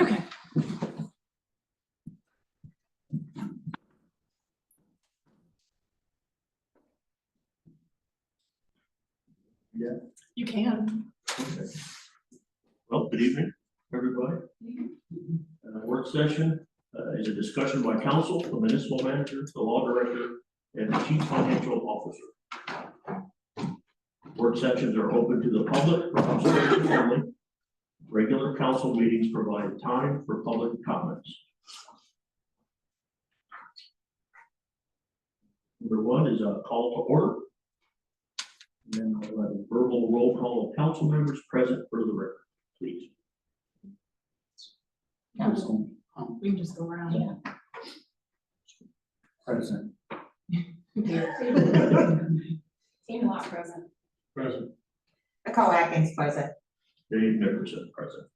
Okay. Yeah. You can. Okay. Well, good evening, everybody. Work session is a discussion by council, the municipal manager, the law director, and the chief financial officer. Work sessions are open to the public for consultation only. Regular council meetings provide time for public comments. Number one is a call to order. And then I'll have a verbal roll call of council members present for the record, please. Council. We can just go around. Yeah. Present. Team Lot present. Present. Nicole Atkins present. Dave Nickerson present.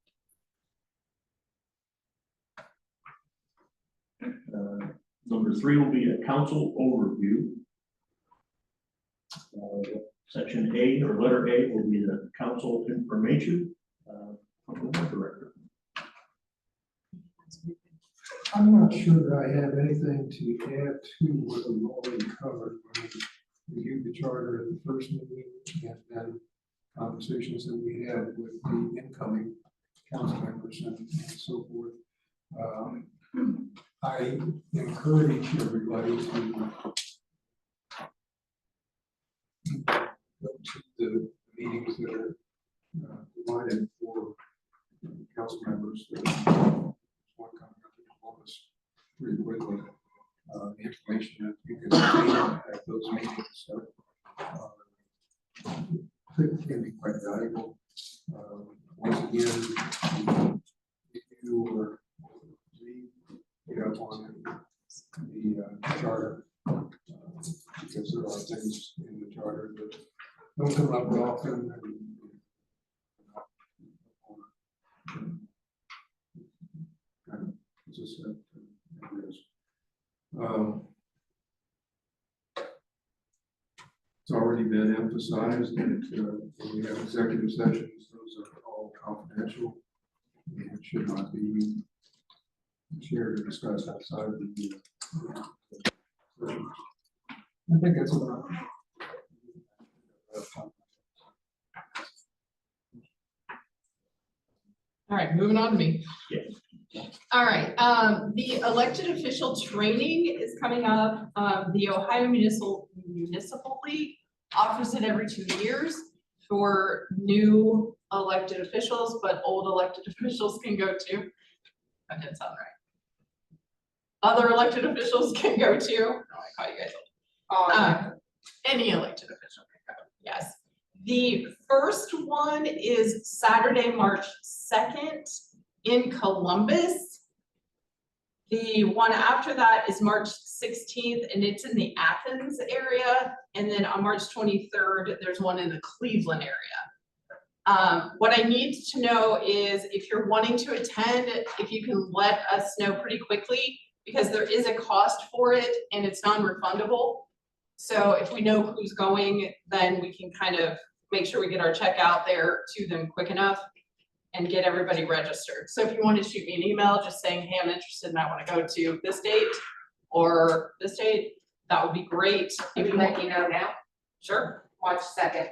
Number three will be a council overview. Section A or letter A will be the council information from the director. I'm not sure that I have anything to add to what we've already covered. We reviewed the charter at the first meeting and then conversations that we had with the incoming council members and so forth. I encourage everybody to go to the meetings that are provided for council members. One coming up in Columbus pretty quickly. The information that you can obtain at those meetings can be quite valuable. Once again, if you were read up on the charter, because there are things in the charter that don't come up often. Just it's already been emphasized that when we have executive sessions, those are all confidential and should not be shared or discussed outside of the I think that's about All right, moving on to me. Yeah. All right, the elected official training is coming up. The Ohio Municipal League offers it every 2 years for new elected officials, but old elected officials can go too. That didn't sound right. Other elected officials can go too. No, I call you guys old. Any elected official can go, yes. The first one is Saturday, March 2nd in Columbus. The one after that is March 16th and it's in the Athens area. And then on March 23rd, there's one in the Cleveland area. What I need to know is if you're wanting to attend, if you can let us know pretty quickly, because there is a cost for it and it's non-refundable. So if we know who's going, then we can kind of make sure we get our check out there to them quick enough and get everybody registered. So if you want to shoot me an email just saying, hey, I'm interested and I want to go to this date or this date, that would be great. If you let you know now, Sure. March 2nd.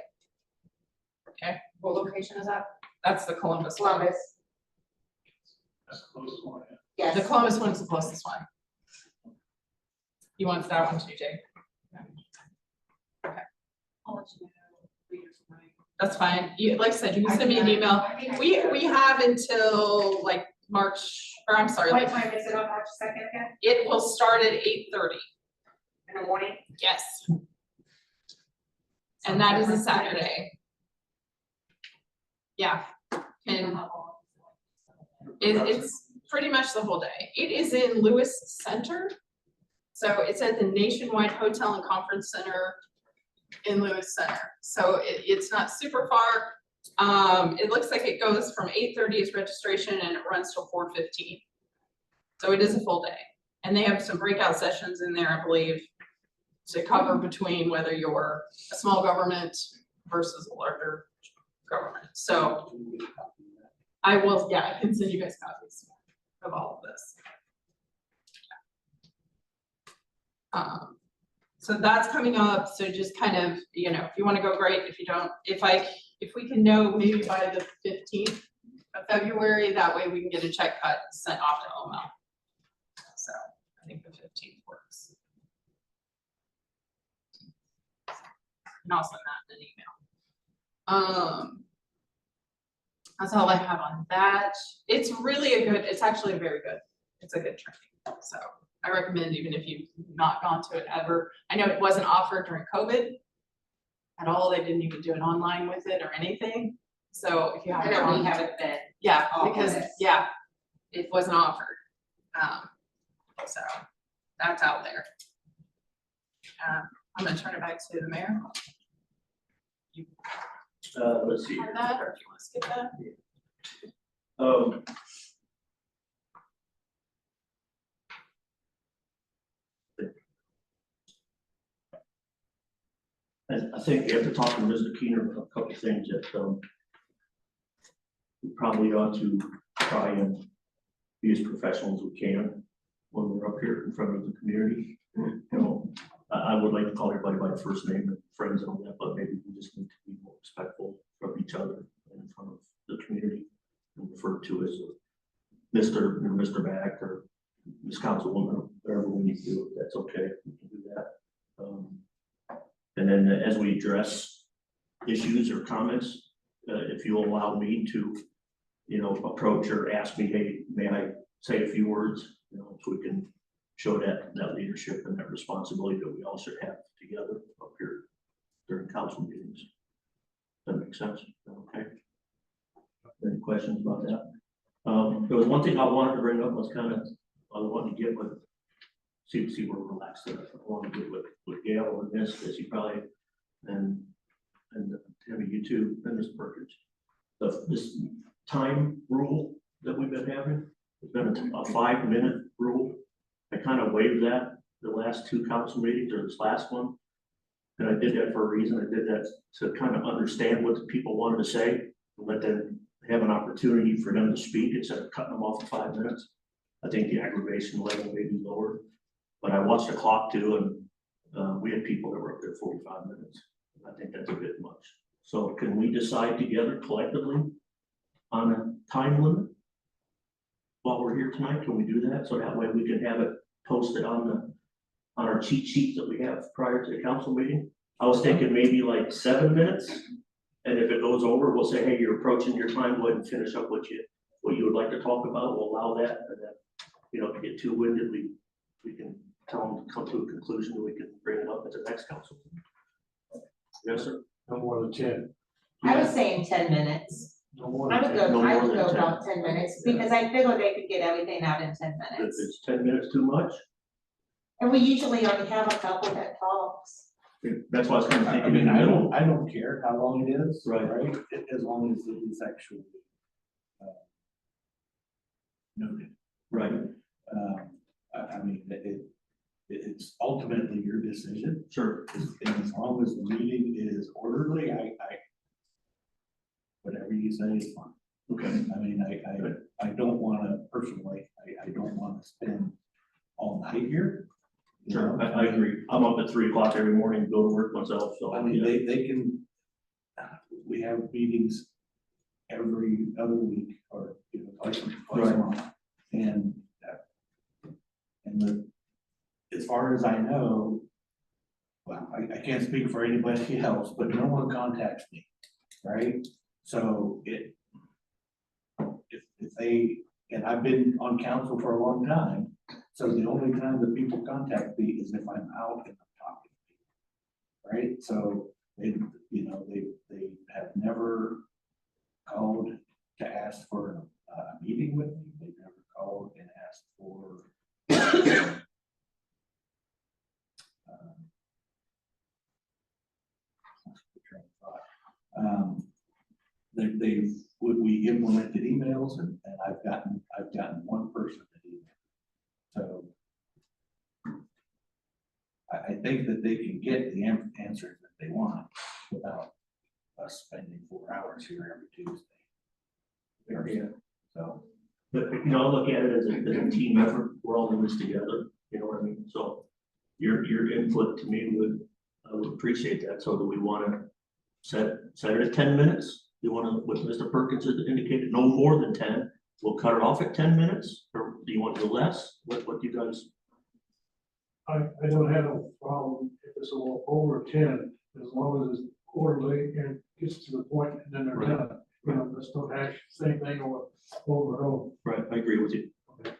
Okay. What location is that? That's the Columbus one. Columbus. That's the closest one. Yes. The Columbus one's the closest one. You want that one too, Jake? Okay. I'll let you know. That's fine. You, like I said, you can send me an email. We have until like March, or I'm sorry, What like time is it on March 2nd again? it will start at 8:30. In the morning? Yes. And that is a Saturday. Yeah. And it's pretty much the whole day. It is in Lewis Center. So it's at the Nationwide Hotel and Conference Center in Lewis Center. So it's not super far. It looks like it goes from 8:30 is registration and it runs till 4:15. So it is a full day. And they have some breakout sessions in there, I believe, to cover between whether you're a small government versus a larger government. So I will, yeah, I can send you guys copies of all of this. So that's coming up, so just kind of, you know, if you wanna go, great, if you don't, if we can know maybe by the 15th of February, that way we can get a check cut sent off to OML. So I think the 15th works. And I'll send that in an email. That's all I have on that. It's really it's actually very good. It's a good training. So I recommend, even if you've not gone to it ever. I know it wasn't offered during COVID at all. They didn't even do it online with it or anything. So if you I haven't know we gone, haven't been. yeah, all of because, this. yeah, it wasn't offered. So that's out there. I'm gonna turn it back to the mayor. You Let's see. have that, or if you want to skip that? I think after talking to Mr. Keener, a couple of things that, we probably ought to try and be as professional as we can when we're up here in front of the community. You know, I would like to call everybody by first name and friends and all that, but maybe we just need to be more respectful of each other in front of the community and refer to as Mr. or Mr. Back or Ms. Councilwoman, whatever we need to do, if that's okay, we can do that. And then as we address issues or comments, if you'll allow me to, you know, approach or ask me, hey, may I say a few words, you know, so we can show that leadership and that responsibility that we all should have together up here during council meetings. Does that make sense? Okay. Any questions about that? There was one thing I wanted to bring up, was kind of, I wanted to get with, see we're relaxed. I want to get with Gail on this, as you probably, and Tammy, you too, and Ms. Perkins. This time rule that we've been having, it's been a 5-minute rule. I kind of waived that the last 2 council meetings, or this last one. And I did that for a reason. I did that to kind of understand what the people wanted to say, and let them have an opportunity for them to speak instead of cutting them off in 5 minutes. I think the aggravation level may be lower, but I watched the clock too, and we had people that were up there 45 minutes. I think that's a bit much. So can we decide together collectively on a time limit while we're here tonight? Can we do that? So that way we can have it posted on our cheat sheet that we have prior to the council meeting. I was thinking maybe like 7 minutes. And if it goes over, we'll say, hey, you're approaching your time, go ahead and finish up what you would like to talk about. We'll allow that. And then, you know, if you get too winded, we can tell them to come to a conclusion, and we can bring it up at the next council. Yes, sir. No more than 10. I was saying 10 minutes. No more I than would 10. go, No I more would than go 10. about 10 minutes, because I figure they could get everything out in 10 If minutes. it's 10 minutes too much, And we usually already have a couple that talks. that's why I was kind of I thinking. mean, I don't care how long it is. Right. As long as it is actually noted. Right, I mean, it's ultimately your decision. sure. And as long as the meeting is orderly, whatever you say is fine. Okay, I mean, I don't wanna personally, I don't wanna spend all night here. you sure, know? I agree. I'm up at 3 o'clock every morning, go to work myself, so. I mean, yeah. they can, we have meetings every other week, or, you know, twice Right. a month. And as far as I know, well, I can't speak for anybody else, but no one contacts me, right? So if they, and I've been on council for a long time, so the only time that people contact me is if I'm out and I'm talking to people, right? So they, you know, they have never called to ask for a meeting with me. They've never called and asked for we implemented emails, and I've gotten one person to email. So I think that they can get the answers that they want without us spending 4 hours here there. Yeah. So, But, you know, I look at it as a team effort, we're all in this together, you know what I mean? So your input to me I would appreciate that. So do we wanna set it at 10 minutes? You wanna, what Mr. Perkins has indicated, no more than 10? We'll cut it off at 10 minutes, or do you want to do less? What do you guys? I don't have a problem if it's a little over 10, as long as it's orderly and gets to the point and then they're Right. done. You know, let's don't hash the same thing over and over. Right, I agree with you.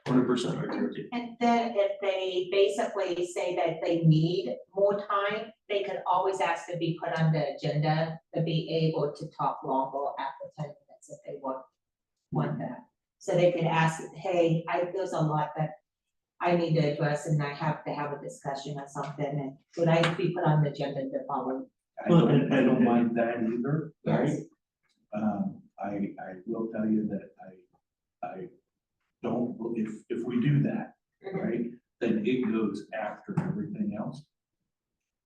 100%, I agree with you. And then if they basically say that they need more time, they could always ask to be put on the agenda to be able to talk longer after 10 minutes if they want that. So they could ask, hey, there's a lot that I need to address and I have to have a discussion or something, and would I be put on the agenda to follow? I don't mind that either, right? Yes. I will tell you that I don't, if we do that, right, then it goes after everything else.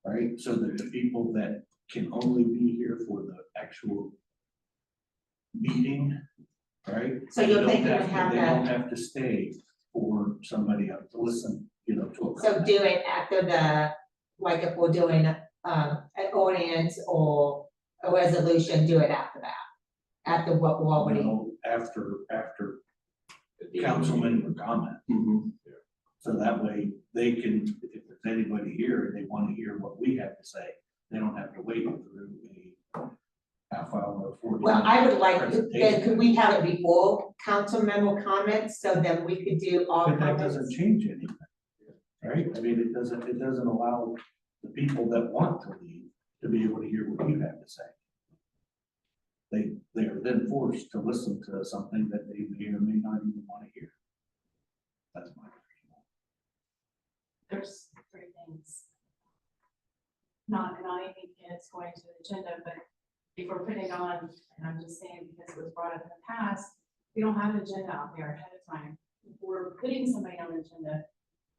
Right, so that the people that can only be here for the actual meeting, right? So you're they don't thinking to have have They that- don't have to stay for somebody else to listen, you know, to a. So do it after like if we're doing, an ordinance or a resolution, do it after that. After what we're already, No, after council member comment. Mhm. So that way they can, if there's anybody here and they want to hear what we have to say, they don't have to wait through a half hour or 40 well, minute I would like, then presentation. could we have it before council member comments, so then we could do all But that doesn't comments? change anything, right? I mean, it doesn't allow the people that want to leave to be able to hear what you have to say. They are then forced to listen to something that they may or may not even want to hear. That's my opinion. There's three things. Not anything it's going to the agenda, but if we're putting it on, and I'm just saying because it was brought up in the past, we don't have an agenda out there ahead of time. If we're putting somebody on the agenda,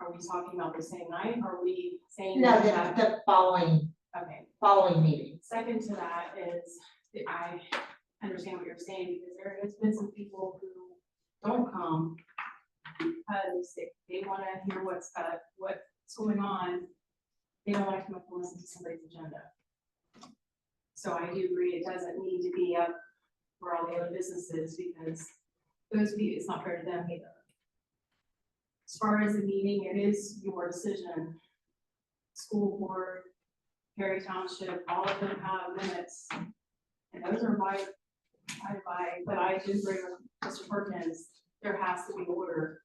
are we talking about the same night? Are we saying? No, that- the following meeting. Second to that is, that I understand what you're saying, because there has been some people who don't come because they wanna hear what's going on. They don't wanna come up and listen to somebody's agenda. So I do agree, it doesn't need to be up for all the other businesses, because it's not fair to them either. As far as the meeting, it is your decision. School board, Perry Township, all of them have limits. And those are by, but I do agree with Mr. Perkins, there has to be order.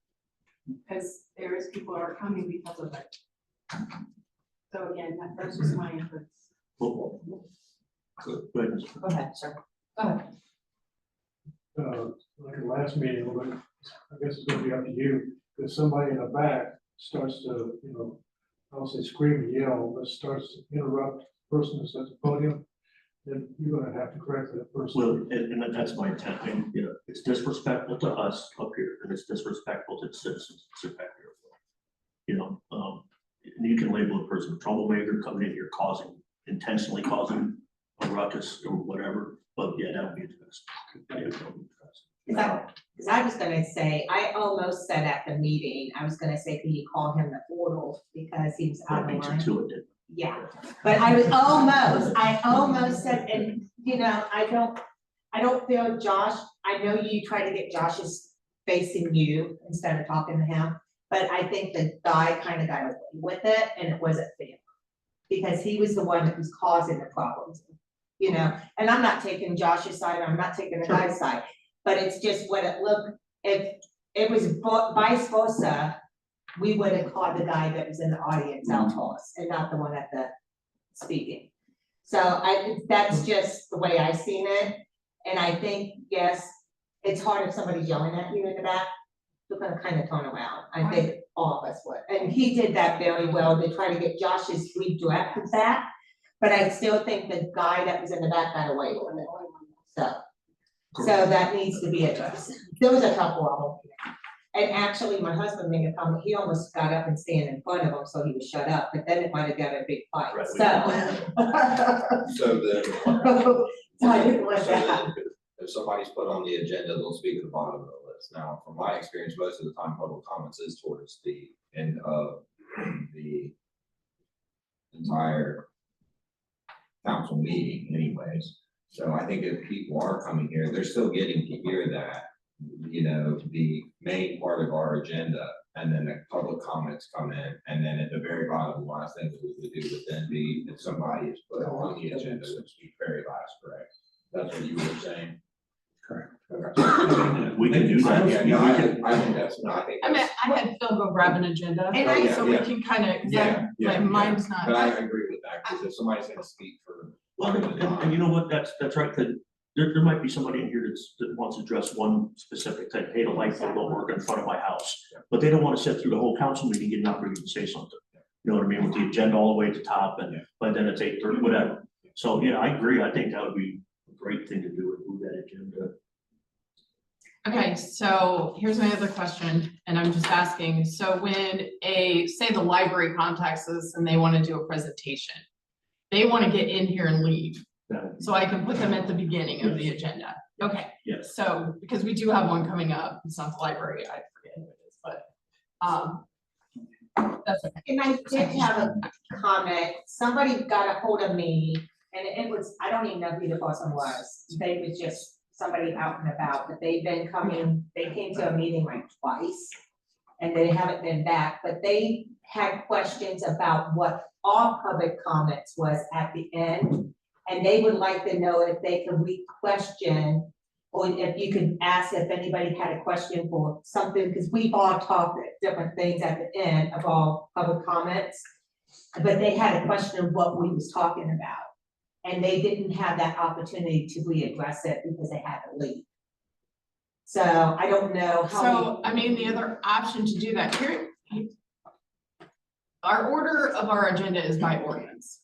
Because there is people that are coming because of it. So again, that's just my input. Good, good. Go ahead, sir. Go ahead. Like the last meeting, but I guess it's gonna be up to you, if somebody in the back starts to, you know, I'll say scream and yell, but starts to interrupt the person that's at the podium, then you're gonna have to correct that person. Well, and that's my intent, and, you know, it's disrespectful to us up here, and it's disrespectful to the citizens that sit back here. You know, and you can label a person a troublemaker, coming in here intentionally causing a ruckus or whatever, but yeah, that would be addressed. Yeah, that would be addressed. Because I was gonna say, I almost said at the meeting, I was gonna say, can you call him the portal, because he was out That of beats line. it to it, didn't Yeah, but I almost said, and you know, I don't feel Josh, I know you try to get Josh's facing you instead of talking to him, but I think the guy kind of got away with it and it wasn't fair. Because he was the one that was causing the problems, you know, and I'm not taking Josh's side, I'm not taking the guy's side, but it's just what it looked, if it was vice versa, we would have called the guy that was in the audience out to us and not the one at the speaking. So that's just the way I seen it. And I think, yes, it's hard if somebody's yelling at you in the back, you're gonna kind of turn around. I think all of us would. And he did that very well to try to get Josh's redirect back. But I still think the guy that was in the back got away with it. So that needs to be addressed. There was a couple of them. And actually, my husband made a comment, he almost got up and stand in front of him, so he was shut up, but then it might have got a big fight, Right, so. So then, So I didn't want so that. then, if somebody's put on the agenda, they'll speak at the bottom of the list. Now, from my experience, most of the time, public comments is towards the end of the entire council meeting anyways. So I think if people are coming here, they're still getting to hear that, you know, the main part of our agenda, and then the public comments come in, and then at the very bottom, the last thing that we would do would then be if somebody is put on the agenda, which be very last, correct? That's what you were saying? Correct. Okay. We can do that. Yeah, no, I think that's, no, I think I mean, that's. I had Phil go grab an agenda, And I- so we can kind of, Yeah, my yeah, mind's But not. I agree with that, because if somebody's gonna speak for. Well, and you know what, that's right, because there might be somebody in here that wants to address one specific thing, hey, the light bulb don't work in front of my house. But they don't want to sit through the whole council meeting, getting up and say something. You know what I mean, with the agenda all the way to the top, and by then it's 8:30, whatever. So, yeah, I agree, I think that would be a great thing to do, and move that agenda. Okay, so here's my other question, and I'm just asking, so when say the library contacts us and they want to do a presentation, they want to get in here and leave, so I can put them at the beginning of the agenda. Okay, Yes. so, because we do have one coming up, it's not the library, I forget who it is, but, that's okay. And I did have a comment, somebody got a hold of me, and it was, I don't even know who the person was. They was just somebody out and about, but they've been coming, they came to a meeting like twice. And they haven't been back, but they had questions about what all public comments was at the end. And they would like to know if they could re-question, or if you could ask if anybody had a question for something, because we've all talked at different things at the end of all public comments. But they had a question of what we was talking about, and they didn't have that opportunity to readdress it because they had to leave. So I don't know how. So, I mean, the other option to do that here. Our order of our agenda is by ordinance.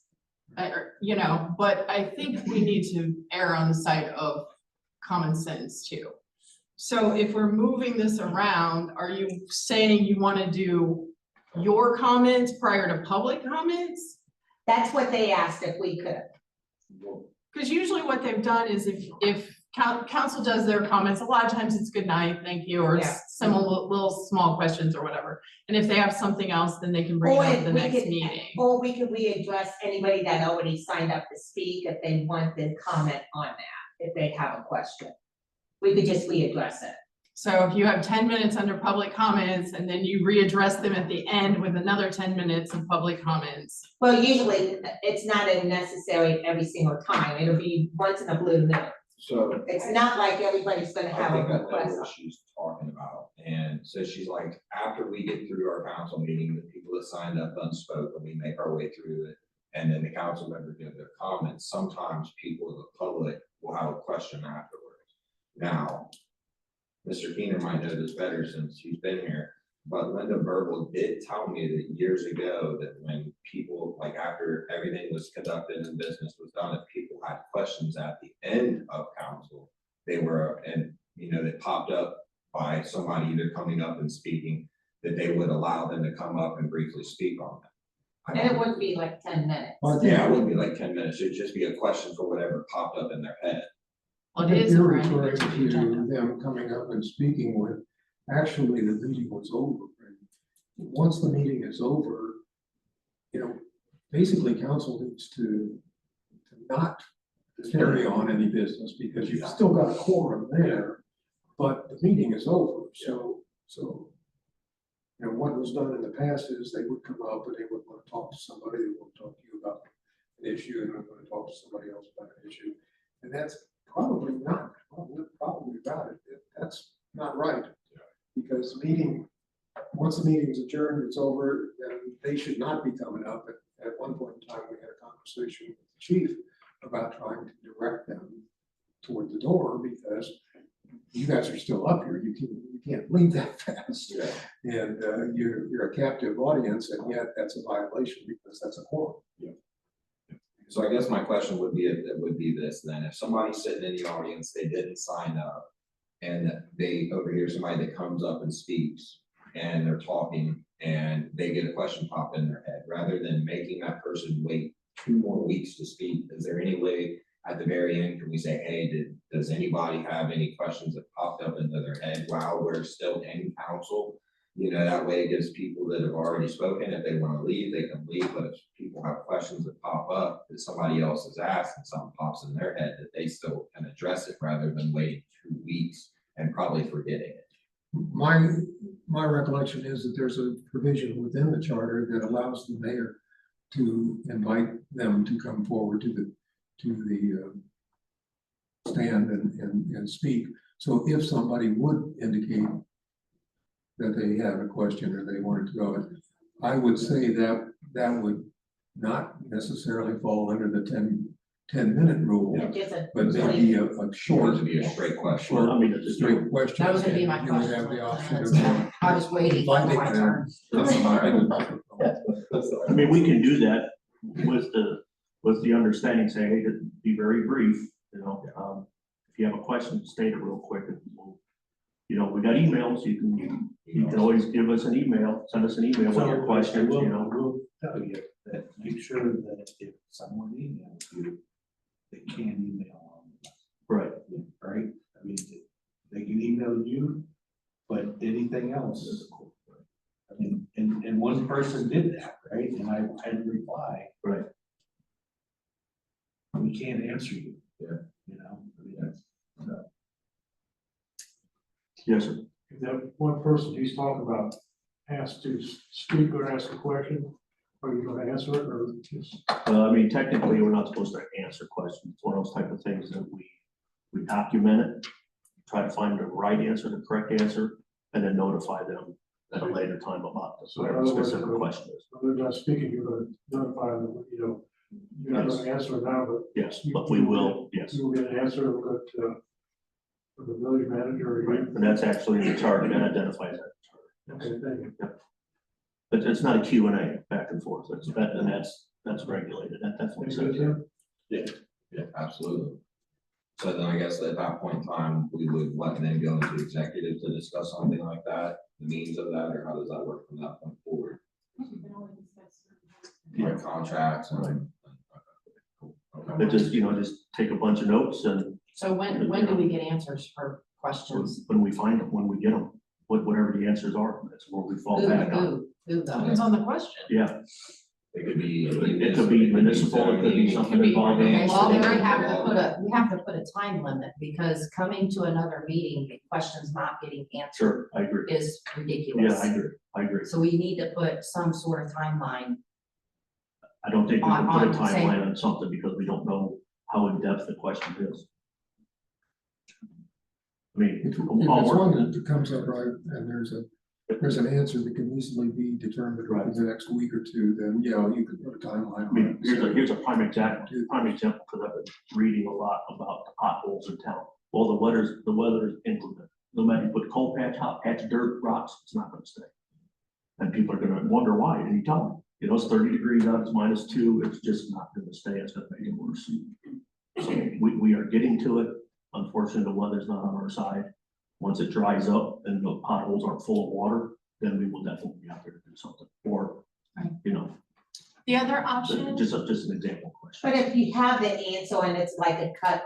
You know, but I think we need to err on the side of common sense too. So if we're moving this around, are you saying you want to do your comments prior to public comments? That's what they asked if we could. Because usually what they've done is if council does their comments, a lot of times it's good night, thank you, or Yeah. it's some little small questions or whatever. And if they have something else, then they can bring it Or up if at the we next could- meeting. Or we could readdress anybody that already signed up to speak if they want to comment on that, if they have a question. We could just readdress it. So if you have 10 minutes under public comments and then you readdress them at the end with another 10 minutes of public comments. Well, usually it's not a necessary every single time. It'll be once in a blue moon. So. It's not like everybody's gonna I have think a I know request. what she's talking about, and so she's like, after we get through our council meeting, the people that signed up unspoken, we make our way through it. And then the council members give their comments, sometimes people in the public will have a question afterwards. Now, Mr. Keener might know this better since he's been here, but Linda Verbal did tell me that years ago that when people, like after everything was conducted and business was done, if people had questions at the end of council, they were, and you know, they popped up by somebody either coming up and speaking, that they would allow them to come up and briefly speak on that. I And it don't- wouldn't be like 10 minutes. Well, I think- Yeah, it wouldn't be like 10 minutes, it'd just be a question for whatever popped up in their head. I Well, it think is you're around referring the agenda. to them coming up and speaking when actually the meeting was over. And once the meeting is over, you know, basically council needs to not carry on any business because you've still got a quorum there, but the meeting is over. So, you know, what was done in the past is they would come up and they would want to talk to somebody, they would talk to you about an issue, and they're going to talk to somebody else about an issue. And that's probably not, probably about it. That's not right. Because the meeting, once the meeting's adjourned, it's over, then they should not be coming up. At one point in time, we had a conversation with the chief about trying to direct them toward the door because you guys are still up here. You can't leave that fast. Yeah. And you're a captive audience, and yet that's a violation because that's a quorum. So I guess my question would be this then, if somebody's sitting in the audience, they didn't sign up. And they overhear somebody that comes up and speaks and they're talking and they get a question pop in their head, rather than making that person wait 2 more weeks to speak, is there any way at the very end, can we say, hey, does anybody have any questions that popped up into their head while we're still in council? You know, that way it gives people that have already spoken, if they wanna leave, they can leave, but if people have questions that pop up that somebody else has asked and something pops in their head, that they still can address it rather than waiting 2 weeks and probably forgetting it. My recollection is that there's a provision within the charter that allows the mayor to invite them to come forward to the stand and speak. So if somebody would indicate that they have a question or they wanted to go, I would say that that would not necessarily fall under the 10-minute rule, Just a- but maybe a Or short, to be a straight question. Well, I mean, it's straight question. That was gonna be my You would question. have the option of. I was waiting for inviting my them. turn. I mean, we can do that with the understanding, say, hey, to be very brief, you know, if you have a question, state it real quick. And we'll, you know, we got emails, you can always give us an email, send us an email with your questions, you know. We'll tell you that, make sure that if someone emails you, they can email them. Right. Right? I mean, they can email you, but anything else. I mean, and one person did that, right? And I had to reply. Right. We can't answer you. Yeah. You know, I mean, that's. Yes, sir. If that one person he's talking about has to speak or ask a question, are you gonna answer it or just? I mean, technically, we're not supposed to answer questions. It's one of those type of things that we document it, try to find the right answer, the correct answer, and then notify them at a later time about So whatever in other words, specific question is. They're not speaking, you're gonna notify them, you know, you're not Yes. gonna answer it now, but Yes, but we will, yes. you will get an answer, we'll go to the village manager. Right, and that's actually in the charter, that identifies that. Okay, thank you. But it's not a Q and A back and forth, and that's regulated, that definitely Thank you, says. Tim. Yeah, absolutely. So then I guess at that point in time, we would let them go into executive to discuss something like that, the means of that, or how does that work from that point forward? Like contracts and. But just, you know, just take a bunch of notes and So when do we get answers for questions? when we find them, when we get them, whatever the answers are, that's where we fall back on. Who Depends though? on the question. Yeah, It could be. it could be municipal, it could be something Could be- involving. Okay, well, then we have to Yeah. we have to put a time limit, because coming to another meeting, the questions not getting answered Sure, I agree. is Yeah, ridiculous. I agree. So we need to put some sort of timeline. I don't think we can put a On, say- timeline on something because we don't know how in-depth the question is. I mean, If it's all work- one that comes up right, and there's an answer that can easily be determined over the next week or two, then, yeah, you could put a timeline I mean, on it. here's a prime example, because I've been reading a lot about the potholes in town. Well, the weather is inclement. No matter you put coal patch, hot patch, dirt, rocks, it's not gonna stay. And people are gonna wonder why, and you tell them, you know, it's 30 degrees out, it's -2, it's just not gonna stay, it's gonna make it worse. So we are getting to it. Unfortunately, the weather's not on our side. Once it dries up and the potholes aren't full of water, then we will definitely be out there to do something, or, you know, The other option, just an example question. But if you have the answer and it's like a cut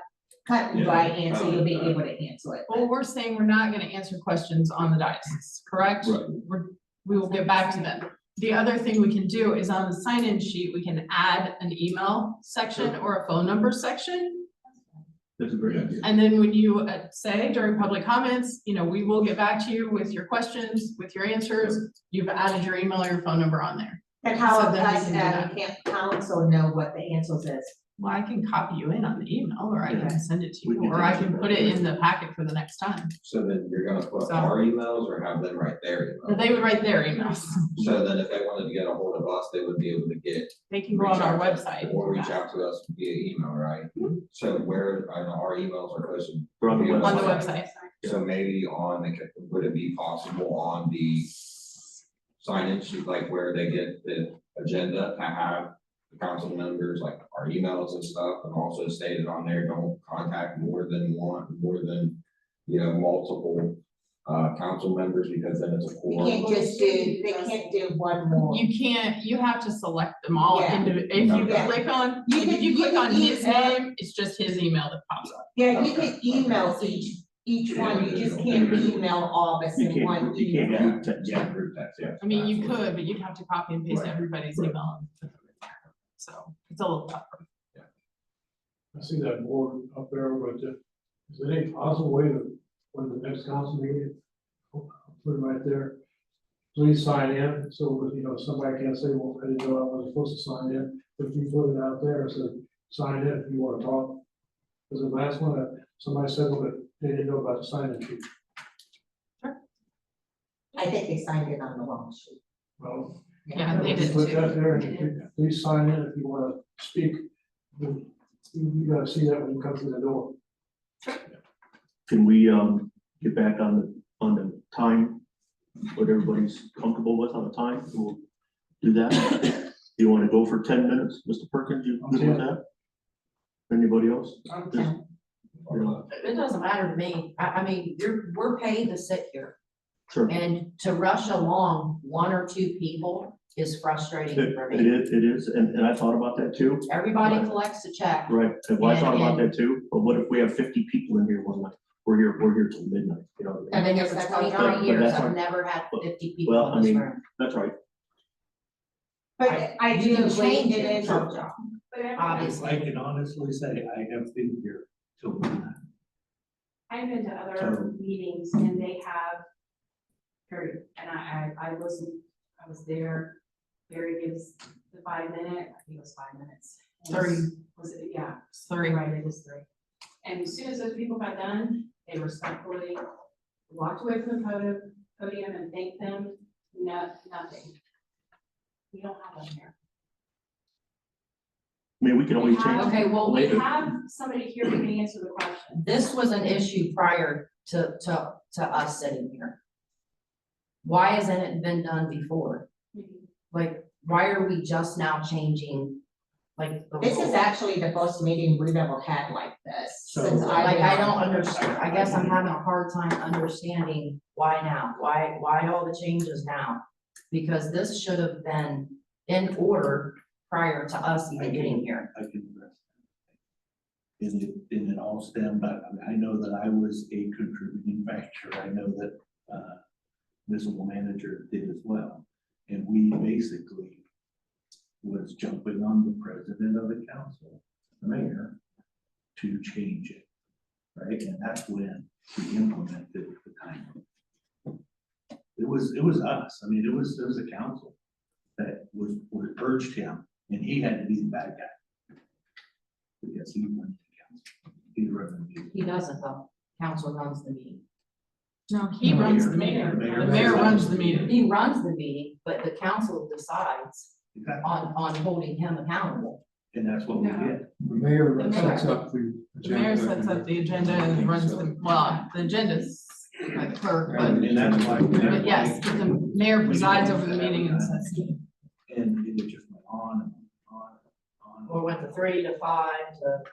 and dry answer, you'll be able to answer it. well, we're saying we're not gonna answer questions on the diocese, correct? Right. We will get back to them. The other thing we can do is on the sign-in sheet, we can add an email section or a phone number section. That's a great idea. And then when you say during public comments, you know, we will get back to you with your questions, with your answers. You've added your email or your phone number on there. And how So then we us can do that. camp council know what the answers is. Well, I can copy you in on the email, or I Yeah. can send it to We you, can or I do can that. put it in the packet for the next time. So then you're gonna put So- our emails or have them write their But emails? they would write their emails. So then if they wanted to get a hold of us, they would be able to get. They can go on reach our out to us, website. Or reach out to us via email, right? So where, I know our emails are posted. They're on the On the website. website. So maybe would it be possible on the sign-in sheet, like where they get the agenda to have the council members, like our emails and stuff, and also stated on there, don't contact more than one, more than, you know, multiple council members, because then it's a You quorum. can't just do, they can't do one more. You have to select them all Yeah. if you Yeah. click on, You if can- you you click can on his email- name, it's just his email that pops up. Yeah, you can email each one, you just can't email all of us in one You can't email. group text. Yeah, group text, yeah. I mean, you absolutely. could, but you'd have to copy and paste Right. everybody's email. And put them in there. So it's a little tougher. I see that board up there, but is there any possible way to, when the next council meeting, I'll put it right there. Please sign in, so, you know, somebody can't say, well, I didn't know I was supposed to sign in, if you put it out there, so sign in if you want to talk. Because the last one, somebody said, well, that they didn't know about the sign-in sheet. I think they signed it on the wrong sheet. Well, Yeah, they did put too. that there, and please sign in if you want to speak. You gotta see that when you come through the door. Can we, get back on the time, what everybody's comfortable with on the time? We'll do that. You wanna go for 10 minutes, Mr. Perkins, you good with that? Anybody else? Okay. It doesn't matter to me. I mean, we're paid to sit here. Sure. And to rush along one or two people is frustrating for It me. is, and I thought about that too. Everybody collects a check. Right, and well, I thought about that too, but what if we have 50 people in here one night? We're here till midnight, you know? I've been here for But 29 years. that's I've right. never had 50 Well, people I in this mean, room. That's right. But I You do can believe change it it. is our job. But Obviously. I can honestly say I have been here till midnight. I've been to other So- meetings and they have, period, and I listened, I was there. Barry gives the 5 minute, I think it was 5 minutes. And 3. Was it, yeah, It's 3. right, it is 3. And as soon as those people got done, they respectfully walked away from the podium and thanked them, nothing. We don't have them here. I mean, we can always We change. have- Okay, well, We later. have somebody here who can answer the question. This was an issue prior to us sitting here. Why hasn't it been done before? Like, why are we just now changing, like? the This is rules? actually the first meeting we've ever had like this. So- Since Like, been I on. don't understand, I guess I'm having a hard time understanding why now, why all the changes now? Because this should have been in order prior to us even getting here. I can address that. And it all stemmed, I know that I was a contributing factor. I know that, municipal manager did as well. And we basically was jumping on the president of the council, the mayor, to change it. Right, and that's when we implemented the time. It was us, I mean, it was the council that was urged him, and he had to be the bad guy. Because he went to council, he ran the meeting. He doesn't though, council runs the meeting. No, he runs the meeting. Mayor. The mayor runs the meeting. He runs the meeting, but the council decides Exactly. on holding him accountable. And that's what we Yeah. did. The mayor The sets mayor. up the The mayor agenda. sets up the agenda and runs the, well, the agenda's by the clerk, but And that's why. but yes, but the mayor presides over the meeting and sets. And it just went on and on and on. Or went to 3 to 5 to.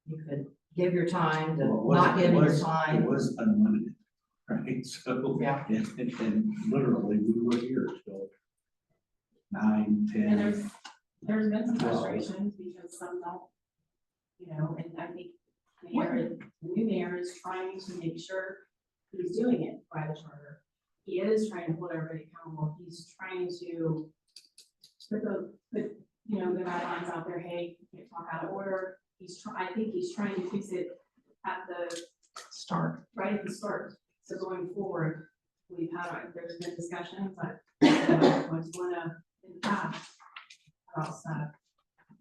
You could give your time to Well, it not wasn't- give your It time. was unlimited, right? So. Yeah. And literally, we were here till 9, 10. And there's been some frustrations because some don't, and I think the new mayor is trying to make sure he's doing it by the charter. He is trying to hold everybody accountable. He's trying to put the guidelines out there, hey, you can't talk out of order. I think he's trying to fix it at the Start. right at the start. So going forward, there's been discussions, but was one of in the past about stuff.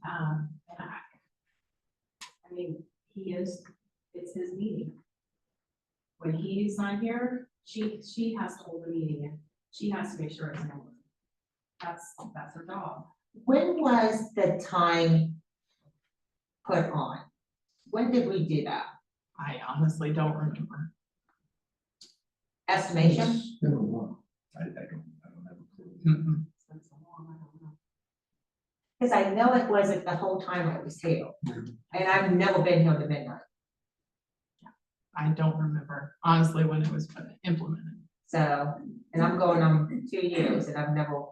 And I mean, it's his meeting. When he's not here, she has to hold the meeting and she has to make sure it's in order. That's her job. When was the time put on? When did we do that? I honestly don't remember. Estimation? It's been a while. I don't have a clue. Mm-mm. It's been so long, I don't know. Because I know it wasn't the whole time I was here. And I've never been here to midnight. I don't remember honestly when it was implemented. So, and I'm going on 2 years and I've never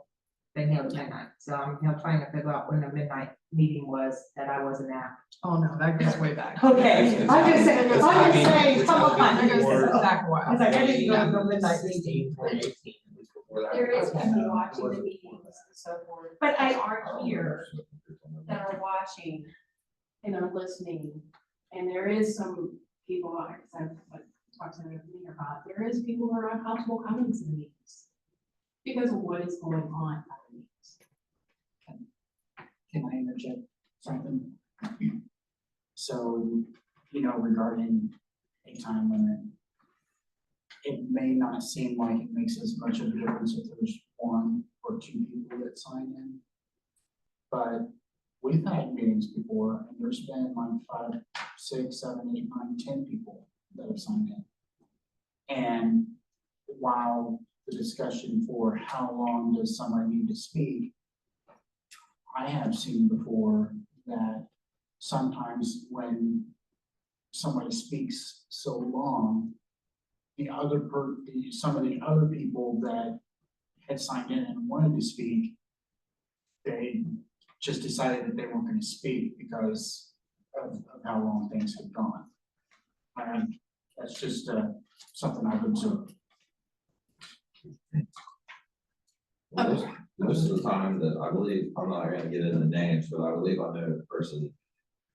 been here at midnight. So I'm trying to figure out when the midnight meeting was that I wasn't at. Oh, no, that goes way back. Okay, I'm just saying, come on. That goes back a I while. was like, I didn't go to the midnight meeting. There is Okay. people watching the meetings and so forth. But I- Are here that are watching and are listening. And there is some people, like I said, like, talked to me about, there is people who are uncomfortable coming to the meetings because of what is going on at the meetings. Can I interject something? So, regarding a time limit, it may not seem like it makes as much of a difference if there's 1 or 2 people that sign in. But we've had meetings before, and there's been like 5, 6, 7, 8, 9, 10 people that have signed in. And while the discussion for how long does somebody need to speak, I have seen before that sometimes when somebody speaks so long, some of the other people that had signed in and wanted to speak, they just decided that they weren't going to speak because of how long things had gone. And that's just something I've observed. Most of the time that I believe, I'm not gonna get into names, but I believe I know the person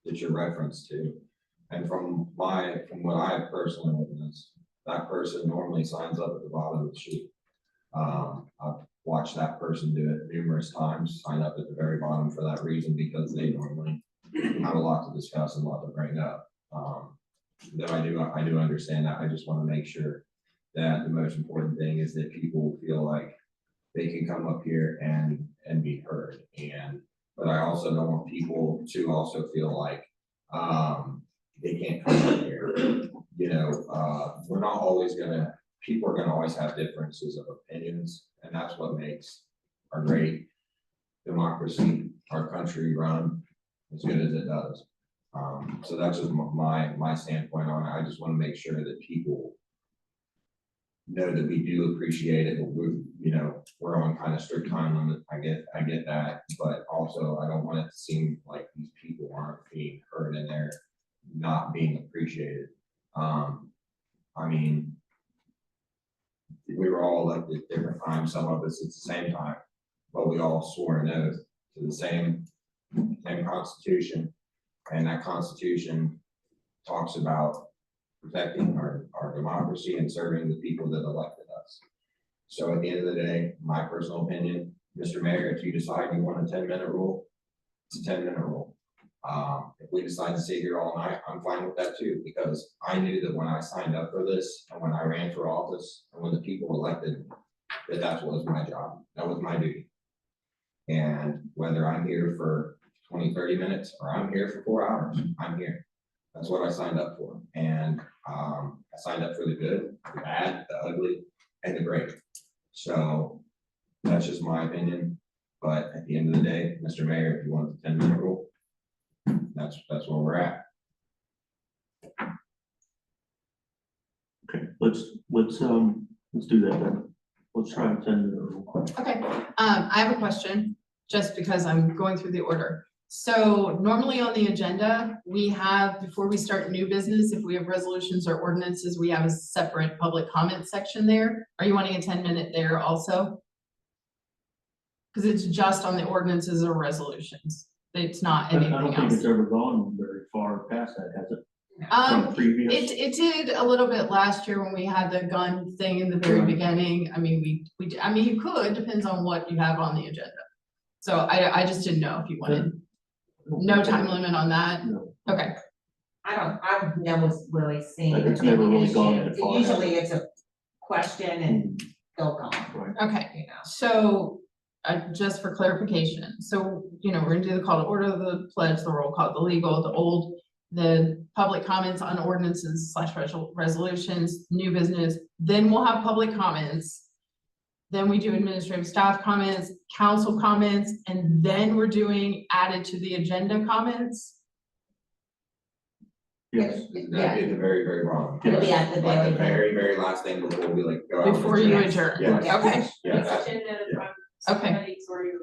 that you're referenced to. And from what I have personally witnessed, that person normally signs up at the bottom of the sheet. I've watched that person do it numerous times, sign up at the very bottom for that reason, because they normally have a lot to discuss and a lot to bring up. Though I do understand that. I just want to make sure that the most important thing is that people feel like they can come up here and be heard. But I also don't want people to also feel like they can't come up here. We're not always people are gonna always have differences of opinions, and that's what makes our great democracy, our country run as good as it does. So that's just my standpoint on it. I just want to make sure that people know that we do appreciate it. We're on kind of strict time limit. I get that, but also I don't want it to seem like these people aren't being heard and they're not being appreciated. We were all elected at different times, some of us at the same time, but we all swore an oath to the same constitution. And that constitution talks about protecting our democracy and serving the people that elected us. So at the end of the day, my personal opinion, Mr. Mayor, if you decide you want a 10-minute rule, it's a 10-minute rule. If we decide to sit here all night, I'm fine with that too, because I knew that when I signed up for this and when I ran for office and when the people elected, that was my job. That was my duty. And whether I'm here for 20, 30 minutes or I'm here for 4 hours, I'm here. That's what I signed up for. And I signed up for the good, the bad, the ugly, and the great. So that's just my opinion. But at the end of the day, Mr. Mayor, if you want the 10-minute rule, that's where we're at. Okay, let's do that then. Let's try a 10-minute rule. Okay, I have a question, just because I'm going through the order. So normally on the agenda, we have, before we start new business, if we have resolutions or ordinances, we have a separate public comment section there. Are you wanting a 10-minute there also? Because it's just on the ordinances or resolutions. It's not I anything don't think else. it's ever gone very far past that, has it? From previous. It did a little bit last year when we had the gun thing in the very Right. beginning. I mean, you could, depends on what you have on the agenda. So I just didn't know if you wanted, no time limit on that? No. Okay, I've never really seen. It's never really gone that far. Usually it's a question and they'll go, Right. okay. So, just for clarification, so, we're gonna do the call to order, the pledge, the roll call, the legal, the public comments on ordinances / resolutions, new business, then we'll have public comments. Then we do administrative staff comments, council comments, and then we're doing added to the agenda comments. Yes. That'd be at the very, very bottom. It'll be at the Like very, the very, very last thing before we like go out. Before you adjourn. Yes. Okay. Yeah, that's, And then from Okay. somebody's or your,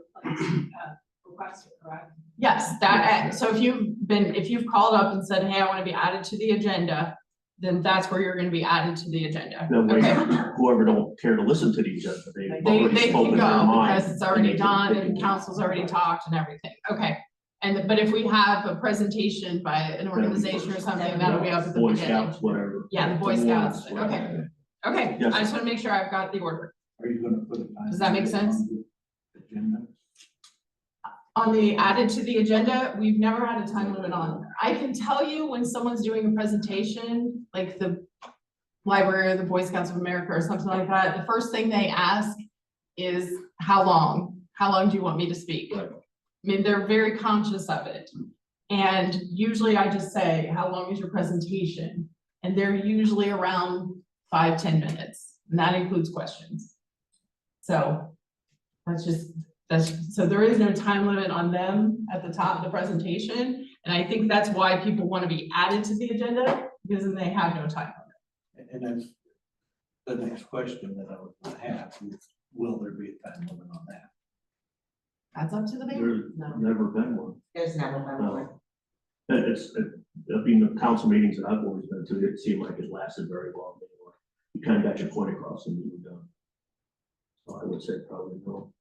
request, correct? Yes, that, so if you've called up and said, hey, I wanna be added to the agenda, then that's where you're gonna be added to the agenda. That way, Okay. whoever don't care to listen to the agenda, they've They already can spoken their go mind. because it's already and they can- done they and can- council's already talked and everything. Okay. But if we have a presentation by an organization or something, that'll be up at the Boy beginning. Scouts, whatever. Yeah, the Boy Awards, Scouts, whatever. okay. Okay, Yes. I just wanna make sure I've got the order. Are you gonna put a time? Does that make limit sense? on the agenda? On the added to the agenda, we've never had a time limit on. I can tell you when someone's doing a presentation, like the library or the Boy Scouts of America or something like that, the first thing they ask is, how long? How long do you want me to speak? Right. I mean, they're very conscious of it. And usually I just say, how long is your presentation? And they're usually around 5-10 minutes, and that includes questions. So so there is no time limit on them at the top of the presentation. And I think that's why people want to be added to the agenda, because then they have no time limit. And that's the next question that I would have, is, will there be a time limit on that? That's up to the mayor. There's never been one. there's never been one. I mean, the council meetings that I've always been to, it seemed like it lasted very long. You kind of got your point across and you were done. So I would say probably no.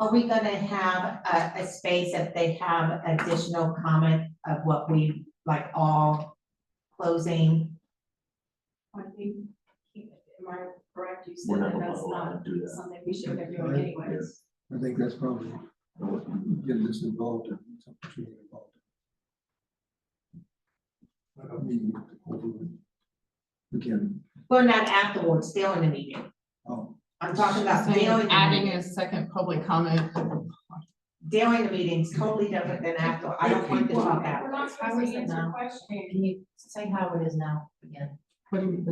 Are we gonna have a space if they have additional comment of what we, like all closing? I think, am I correct? You We're said never that that's allowed not to do that. something we should have doing anyways. I think that's probably getting us involved in something should get involved in. I mean, hopefully, we can, Well, not afterwards, still in the meeting. oh, I'm talking about Saying during the adding meeting. a second public comment. During the meeting's totally different than after. I don't want to talk We're after. not supposed to answer questions. Can you say how it is now again? What do you mean?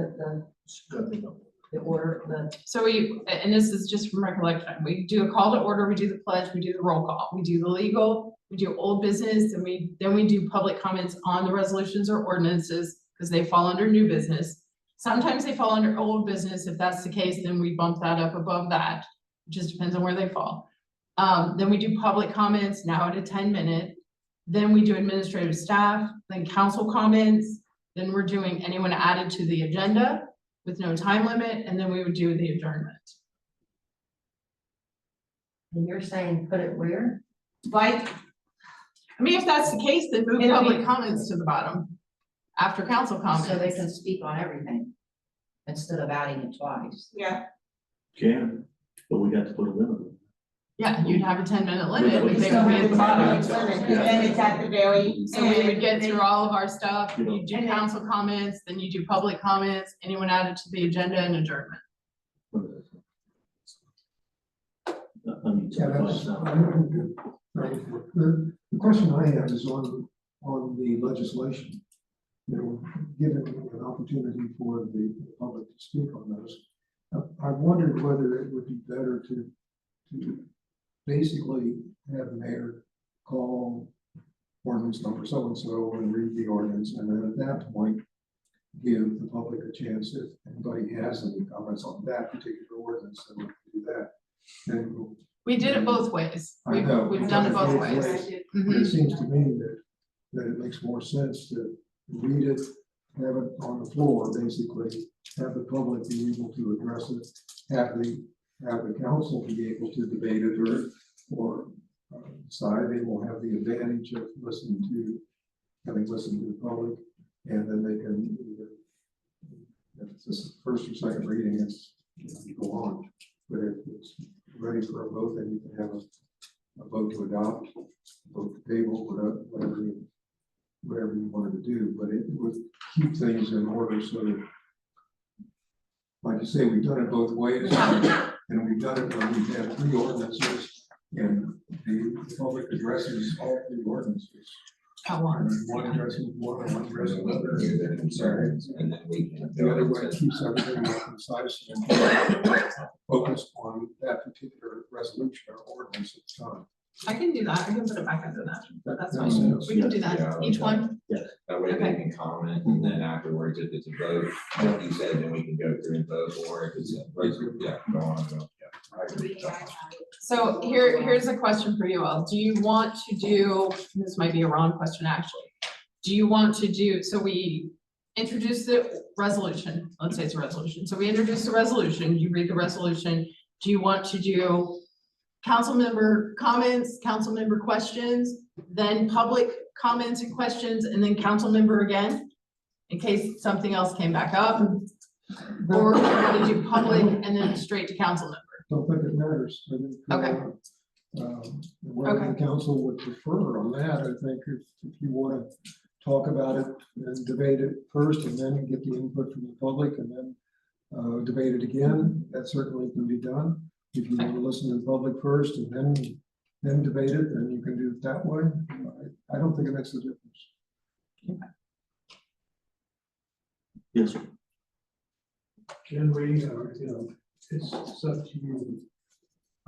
The order, So and this is just from recollection, we do a call to order, we do the pledge, we do the roll call, we do the legal, we do old business, and then we do public comments on the resolutions or ordinances, because they fall under new business. Sometimes they fall under old business. If that's the case, then we bump that up above that. It just depends on where they fall. Then we do public comments, now at a 10-minute. Then we do administrative staff, then council comments. Then we're doing anyone added to the agenda with no time limit, and then we would do the adjournment. and you're saying put it where? Like, I mean, if that's the case, then move It'll be- public comments to the bottom after council comments. So they can speak on everything instead of adding it twice. yeah, Can, but we got to put a limit. on it. Yeah, you'd have a 10-minute limit, Yeah, but we they still would be have at the the bottom. limit, and then it's at the very. So we would end, get and through all of our stuff, Yeah. you do And then- council comments, then you do public comments, anyone added to the agenda and adjournment. I mean, yeah, that's, good. The question I have is on the legislation. You know, given an opportunity for the public to speak on those, I wondered whether it would be better to basically have the mayor call ordinance number so-and-so and read the ordinance, and then at that point, give the public a chance if anybody has any comments on that particular ordinance, then we can do that. And we'll- We did it both ways. I know. We've done it both Both ways. ways. Mhm. It seems to me that it makes more sense to read it, have it on the floor, basically, have the public be able to address it, have the council be able to debate it or decide. They will have the advantage of having listened to the public, and then they can either, if it's the first or second reading, you go on. But if it's ready for a vote, then you can have a vote to adopt, vote to table, whatever you wanted to do, but it would keep things in order so that, like you say, we've done it both ways, and we've done it when we've had 3 ordinances, and the public addresses all 3 ordinances. At once. One addresses one, one addresses We'll another. hear their concerns and then we can. The other way keeps everything more concise and focused on that particular resolution or ordinance at the time. I can do that, I can put it back under that, that's That fine, makes sense. we can do Yeah, that, each one, That way they Okay. can comment, and then afterwards, if it's a vote, like you said, then we can go through and vote, or if it's a resolution, yeah, go on, go, yeah. I agree. so here's a question for you all, do you want to do, this might be a wrong question actually. Do you want to do, so we introduce the resolution, let's say it's a resolution, so we introduce the resolution, you read the resolution, do you want to do council member comments, council member questions, then public comments and questions, and then council member again? In case something else came back up, or we want to do public and then straight to council member? Don't think it matters. I think, Okay. Whatever the council would prefer on that, I think if you want to talk about it and debate it first and then get the input from the public and then debate it again, that certainly can be done. If you want to listen to the public first and then debate it, then you can do it that way. I don't think it makes a difference. Yes, sir. Can we, it's up to you.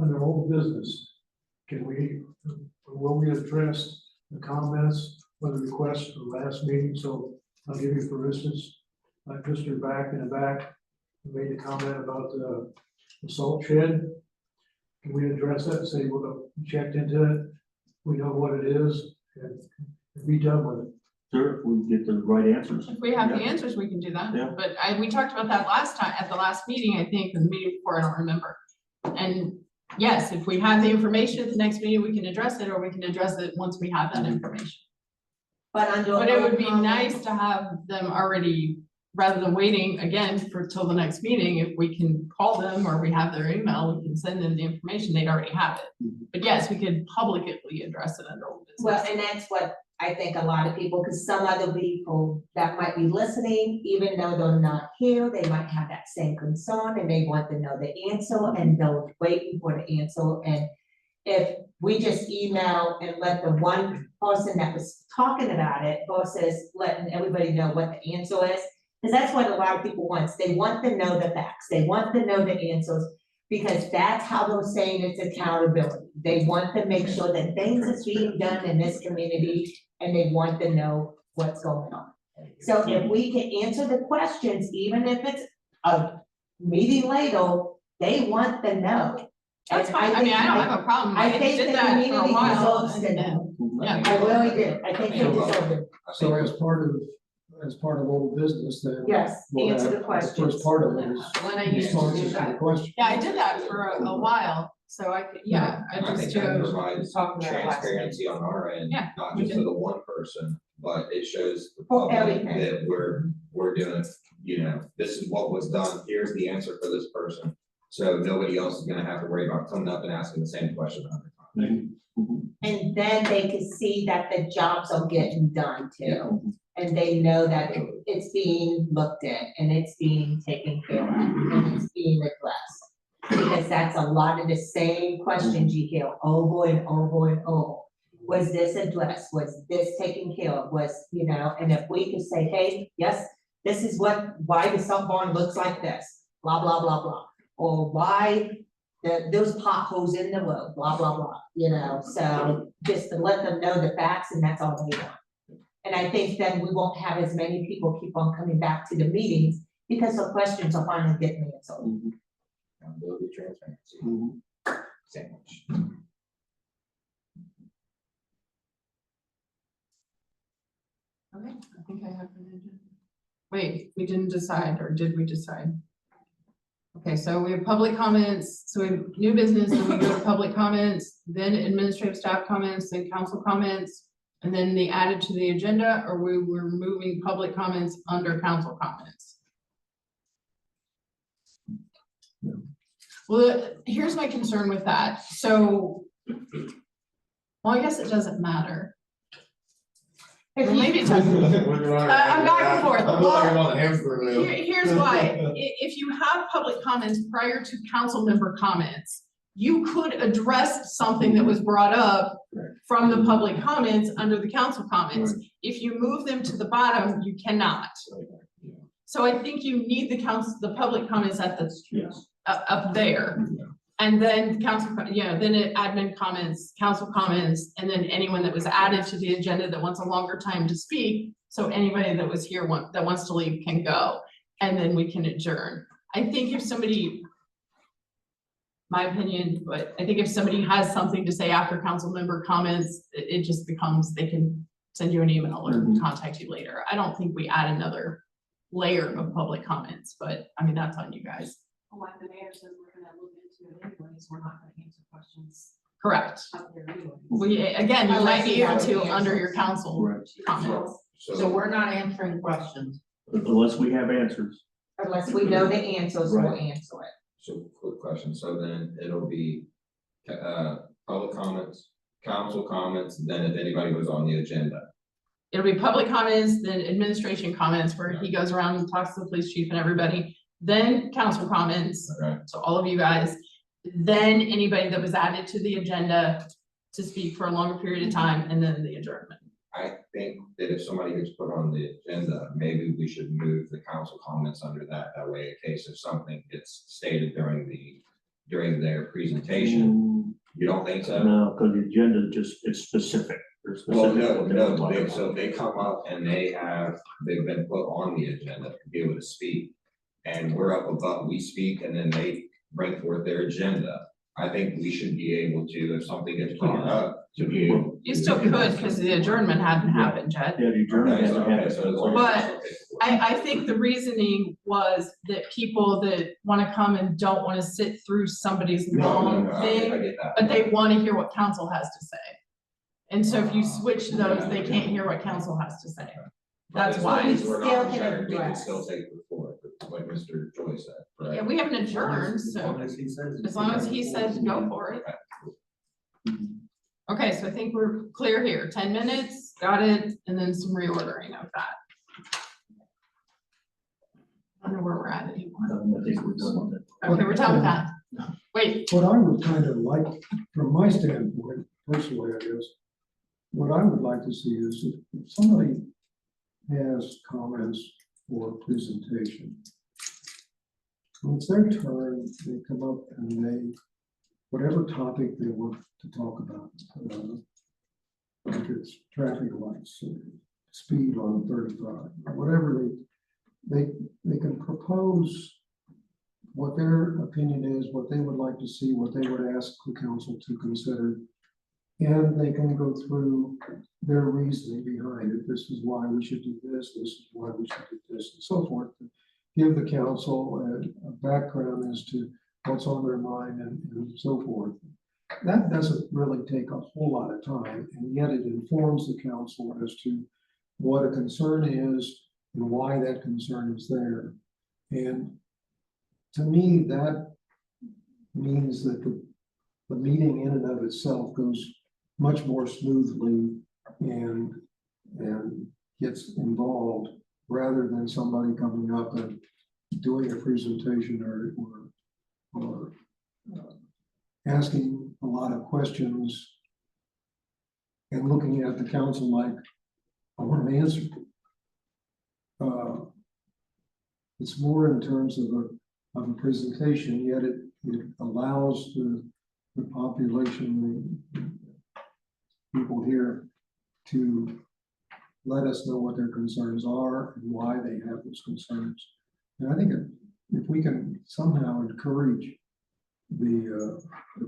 Under old business, will we address the comments or the requests from last meeting? So I'll give you, for instance, like Mr. Back in the back made a comment about the salt shed. Can we address that and say, well, we checked into it, we know what it is, and be done with it? Sir, if we get the right answers. If we have the Yeah. answers, we can do that, Yeah. but we talked about that last time, at the last meeting, I think, or the meeting before, I don't remember. And yes, if we have the information at the next meeting, we can address it, or we can address it once we have that information. But under. But it would be nice to have them already, rather than waiting again till the next meeting, if we can call them or we have their email, we can send them the information, they'd already have it. But yes, we could publicly address it under old business. Well, and that's what I think a lot of people, because some other people that might be listening, even though they're not here, they might have that same concern and they want to know the answer and they're waiting for the answer. And if we just email and let the one person that was talking about it versus letting everybody know what the answer is, because that's what a lot of people want. They want to know the facts. They want to know the answers because that's how they're saying it's accountability. They want to make sure that things is being done in this community and they want to know what's going on. So if we can answer the questions, even if it's a meeting later, they want to know. That's And fine, I mean, I don't have a problem, I I think did the that for a community while, deserves to and then, know. yeah. I really do. I think they deserve it. So as part of old business, then. Yes, we'll answer have the questions. First part of it is When I used to do responses to the that. question. Yeah, I did that for a while, so I could, yeah, I I just think that do, provides Talking about last transparency on our end, Yeah, not we just can. to the one person, but it shows the For public everything. that we're doing, this is what was done, here's the answer for this person. So nobody else is gonna have to worry about coming up and asking the same question 100 times. And then they can see that the jobs are getting done too. And they know that it's being looked at and it's being taken care of and it's being addressed. Because that's a lot of the same questions you hear over and over and over. Was this addressed? Was this taken care of? And if we could say, hey, yes, this is why the salt barn looks like this, blah, blah, blah, blah. Or why those potholes in the road, blah, blah, blah, so just to let them know the facts and that's all they want. And I think then we won't have as many people keep on coming back to the meetings because the questions are finally getting answered. Accountability, transparency, sandwich. okay, I think I have an agenda. Wait, we didn't decide, or did we decide? Okay, so we have public comments, so we have new business, then we go to public comments, then administrative staff comments, then council comments, and then the added to the agenda, or we were moving public comments under council comments? Well, here's my concern with that, so, well, I guess it doesn't matter. Well, maybe it does. I'm back and forth. Well, here's why. If you have public comments prior to council member comments, you could address something that was brought up from the public comments under the council comments. If you move them to the bottom, you cannot. So I think you need the public comments at the, up there. And then admin comments, council comments, and then anyone that was added to the agenda that wants a longer time to speak. So anybody that was here that wants to leave can go, and then we can adjourn. I think if somebody, my opinion, but I think if somebody has something to say after council member comments, it just becomes, they can send you an email or contact you later. I don't think we add another layer of public comments, but I mean, that's on you guys. Like the mayor says, we're gonna look into it anyways, we're not gonna answer questions Correct. up there anyways. Again, you might Unless be you able have to the under answers. your council Right. comments. So we're not answering questions. Unless we have answers. Unless we know the answers, we'll Right. answer it. So quick question, so then it'll be, public comments, council comments, then if anybody was on the agenda. It'll be public comments, then administration comments where he goes around and talks to the police chief and everybody, then council comments, Okay. so all of you guys. Then anybody that was added to the agenda to speak for a longer period of time, and then the adjournment. I think that if somebody gets put on the agenda, maybe we should move the council comments under that, that way in case if something gets stated during their presentation, you don't think so? No, because the agenda just, it's specific. They're Well, specific no, what they no, want to talk so about. they come up and they've been put on the agenda to be able to speak. And we're up above, we speak and then they bring forth their agenda. I think we should be able to, if something gets brought up, to be able. You still could, because the adjournment hadn't happened yet. Yeah, the adjournment Okay, so, hasn't okay, so as happened. long as it's okay for- I think the reasoning was that people that wanna come and don't wanna sit through somebody's No, long I thing, get that. but they wanna hear what council has to say. And so if you switch those, they Yeah. can't hear what council has to say. But That's as why. long as we're not Still can adjourned, we can address. still take the floor, like Mr. Joy said, right? Yeah, we haven't adjourned, As long so as he says. as long as he says go for it. Okay, so I think we're clear here. 10 minutes, got it, and then some reordering of that. I don't know where we're at anymore. I think we're done with it. Okay, we're done with that. Wait, What I would kind of like, from my standpoint, personally, I guess, what I would like to see is if somebody has comments or presentation, when it's their turn, they come up and they, whatever topic they want to talk about, like it's traffic lights, speed on 35, or whatever they can propose what their opinion is, what they would like to see, what they would ask the council to consider. And they can go through their reasoning behind it. This is why we should do this, this is why we should do this, and so forth. Give the council a background as to what's on their mind and so forth. That doesn't really take a whole lot of time, and yet it informs the council as to what a concern is and why that concern is there. And to me, that means that the meeting in and of itself goes much more smoothly and gets involved rather than somebody coming up and doing a presentation or asking a lot of questions and looking at the council like, I want an answer. It's more in terms of a presentation, yet it allows the population, the people here, to let us know what their concerns are and why they have those concerns. And I think if we can somehow encourage the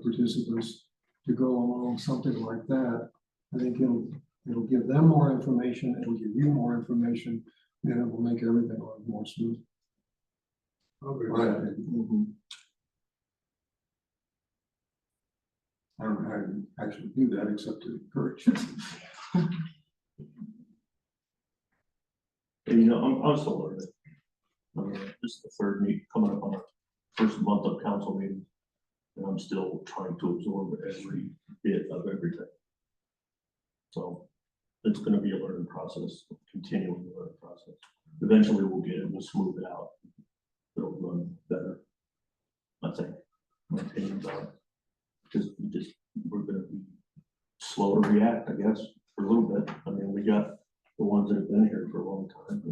participants to go along something like that, I think it'll give them more information, it'll give you more information, and it will make everything a lot more smooth. Right. I don't know how to actually do that except to encourage it. And I'm still learning. This is the third meet coming up on our first month of council meeting. And I'm still trying to absorb every bit of everything. So it's gonna be a learning process, continuing learning process. Eventually we'll get it, we'll smooth it out. It'll run better. I think, my opinion on it. Just, we're gonna be slow to react, I guess, for a little bit. I mean, we got the ones that have been here for a long time,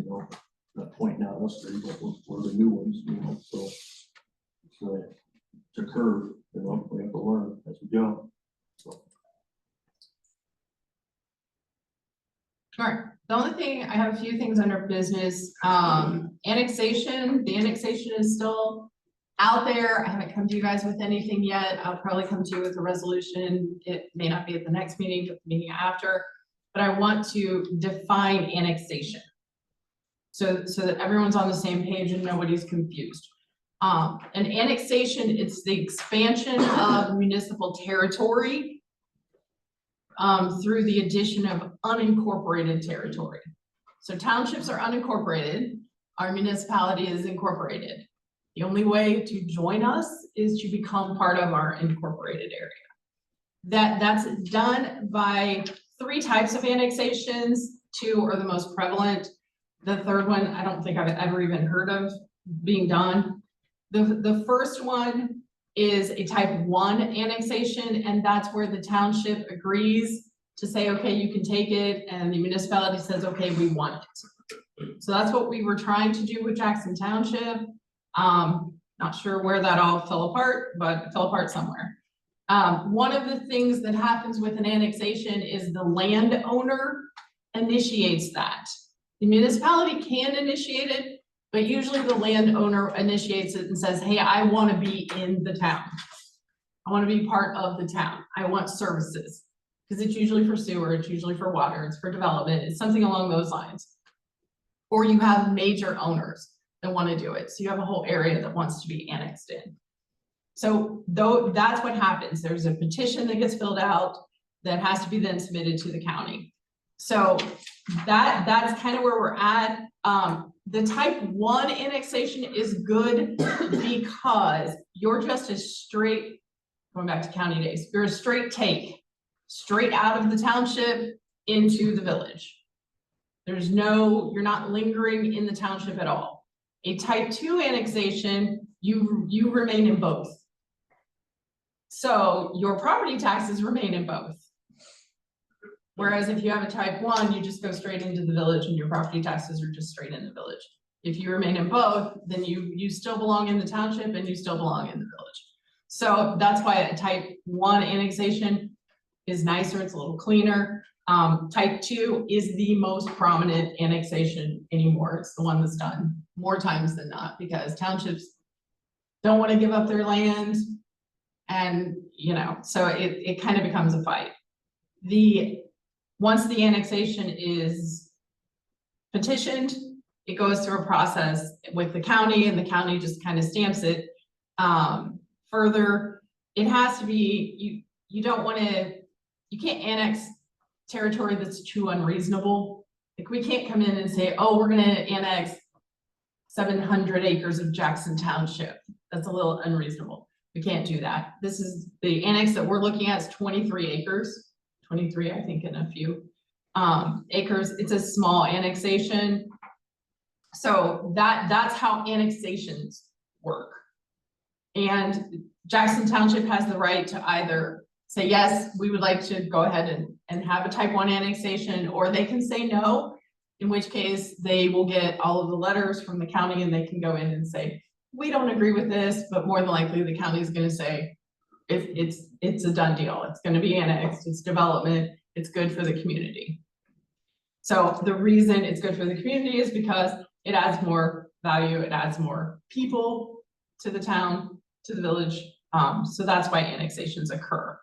not pointing out us three, but we're the new ones, so. It's a curve, we'll learn as we go. So, All right, the only thing, I have a few things under business, annexation, the annexation is still out there. I haven't come to you guys with anything yet. I'll probably come to you with a resolution. It may not be at the next meeting, but the meeting after, but I want to define annexation. So that everyone's on the same page and nobody's confused. An annexation, it's the expansion of municipal territory through the addition of unincorporated territory. So townships are unincorporated, our municipality is incorporated. The only way to join us is to become part of our incorporated area. That's done by 3 types of annexations. 2 are the most prevalent. The third one, I don't think I've ever even heard of being done. The first one is a type 1 annexation, and that's where the township agrees to say, okay, you can take it, and the municipality says, okay, we want it. So that's what we were trying to do with Jackson Township. Not sure where that all fell apart, but it fell apart somewhere. One of the things that happens with an annexation is the landowner initiates that. The municipality can initiate it, but usually the landowner initiates it and says, hey, I want to be in the town. I want to be part of the town. I want services. Because it's usually for sewer, it's usually for water, it's for development, it's something along those lines. Or you have major owners that want to do it. So you have a whole area that wants to be annexed in. So though that's what happens. There's a petition that gets filled out that has to be then submitted to the county. So that's kind of where we're at. The type 1 annexation is good because you're just a straight, going back to county days, you're a straight take, straight out of the township into the village. There's no, you're not lingering in the township at all. A type 2 annexation, you remain in both. So your property taxes remain in both. Whereas if you have a type 1, you just go straight into the village and your property taxes are just straight in the village. If you remain in both, then you still belong in the township and you still belong in the village. So that's why a type 1 annexation is nicer, it's a little cleaner. Type 2 is the most prominent annexation anymore. It's the one that's done more times than not because townships don't want to give up their land. And, you know, so it kind of becomes a fight. Once the annexation is petitioned, it goes through a process with the county and the county just kind of stamps it. Further, it has to be, you don't want to, you can't annex territory that's too unreasonable. Like we can't come in and say, oh, we're going to annex 700 acres of Jackson Township. That's a little unreasonable. We can't do that. This is the annex that we're looking at is 23 acres. 23, I think, in a few acres. It's a small annexation. So that's how annexations work. And Jackson Township has the right to either say, yes, we would like to go ahead and have a type 1 annexation, or they can say no, in which case they will get all of the letters from the county and they can go in and say, we don't agree with this, but more than likely the county is going to say, if it's a done deal, it's going to be annexed, it's development, it's good for the community. So the reason it's good for the community is because it adds more value, it adds more people to the town, to the village. So that's why annexations occur.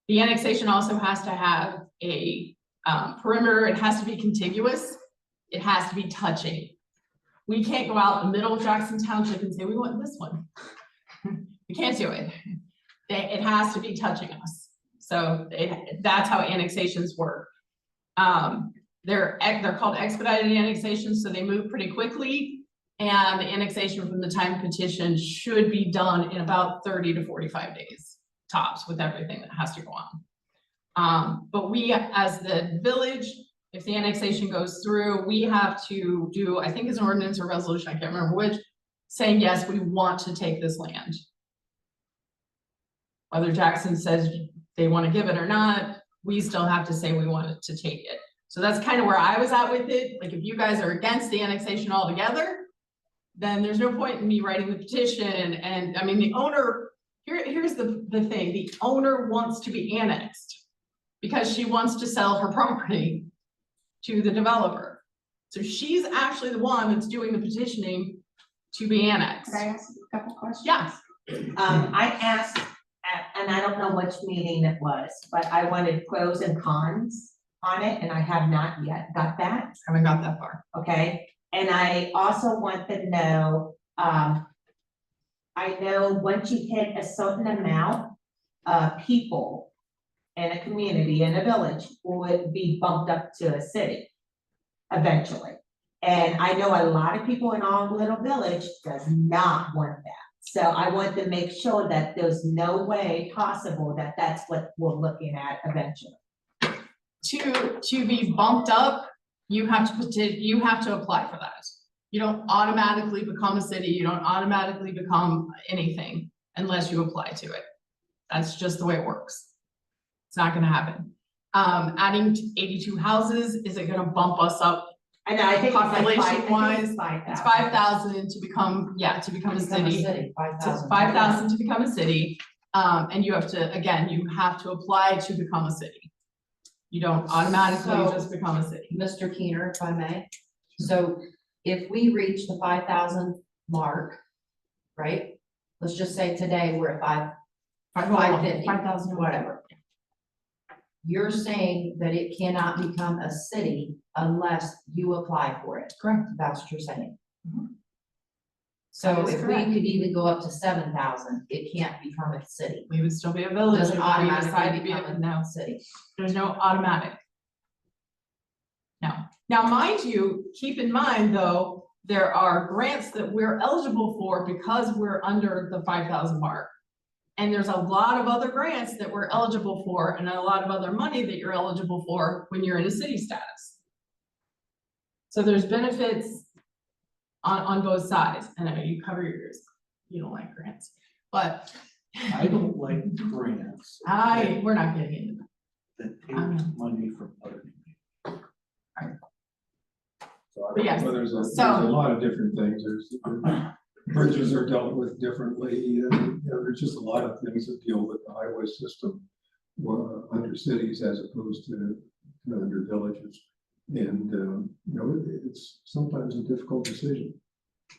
The annexation also has to have a perimeter, it has to be contiguous, it has to be touching. We can't go out in the middle of Jackson Township and say, we want this one. We can't do it. It has to be touching us. So that's how annexations work. They're called expedited annexations, so they move pretty quickly. And the annexation from the time of petition should be done in about 30 to 45 days, tops, with everything that has to go on. But we, as the village, if the annexation goes through, we have to do, I think it's an ordinance or resolution, I can't remember which, saying, yes, we want to take this land. Whether Jackson says they want to give it or not, we still have to say we want to take it. So that's kind of where I was at with it. Like if you guys are against the annexation altogether, then there's no point in me writing the petition. And I mean, the owner, here's the thing, the owner wants to be annexed because she wants to sell her property to the developer. So she's actually the one that's doing the petitioning to be annexed. Could I ask you a couple questions? Yeah. I asked, and I don't know which meeting it was, but I wanted pros and cons on it, and I have not yet got that, Haven't got that far. okay? And I also want to know, I know once you hit a certain amount of people in a community, in a village, would be bumped up to a city eventually. And I know a lot of people in our little village does not want that. So I want to make sure that there's no way possible that that's what we're looking at eventually. To be bumped up, you have to apply for that. You don't automatically become a city, you don't automatically become anything unless you apply to it. That's just the way it works. It's not gonna happen. Adding 82 houses, is it gonna bump us up? I know, I think it's like Population-wise, 5,000. It's 5,000 to become a city. 5,000. 5,000 to become a city, and you have to, again, you have to apply to become a city. You don't automatically So- just become a city. Mr. Keener, if I may, so if we reach the 5,000 mark, right? Let's just say today we're at 550, 5,000, whatever. You're saying that it cannot become a city unless you apply for it. Correct. That's what you're saying. Mhm. So That is if we correct. could even go up to 7,000, it can't become a city. We would still be a village if Doesn't we decide to automatically be become a, a no, city. there's no automatic. No, now mind you, keep in mind though, there are grants that we're eligible for because we're under the 5,000 mark. And there's a lot of other grants that we're eligible for and a lot of other money that you're eligible for when you're in a city status. So there's benefits on both sides. And I know you cover your ears, you don't like grants, but I don't like grants we're not getting into that. that take money from other people. But yes, Well, there's a so- lot of different things, bridges are dealt with differently, and, there's just a lot of things that deal with the highway system. Under cities as opposed to under villages, and, it's sometimes a difficult decision.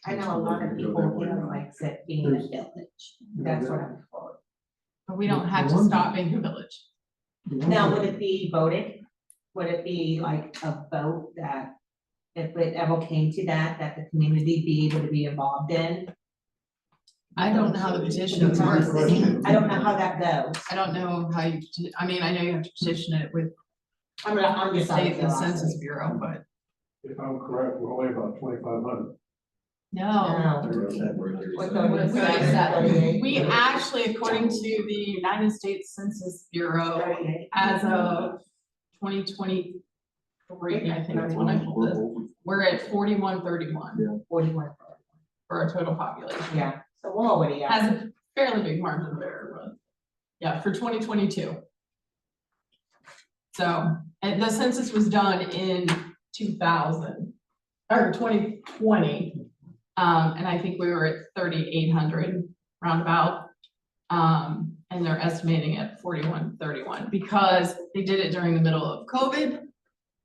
I know a lot of people here likes it being a village, that's what I'm for. But we don't have to stop being a village. Now, would it be voted? Would it be like a vote that if it ever came to that, that the community be able to be involved in? I don't know how the petitions work. I don't know how that goes. I don't know how you, I mean, I know you have to petition it with I'm the just. state and census bureau, but If I'm correct, we're only about 2,500. no. We actually, according to the United States Census Bureau, as of 2023, I think that's when I pulled this, we're at 4131 41, for our total population. yeah, so we're already at. Has a fairly big margin of error, but yeah, for 2022. So, and the census was done in 2000 or 2020. And I think we were at 3,800 roundabout. And they're estimating at 4131 because they did it during the middle of COVID.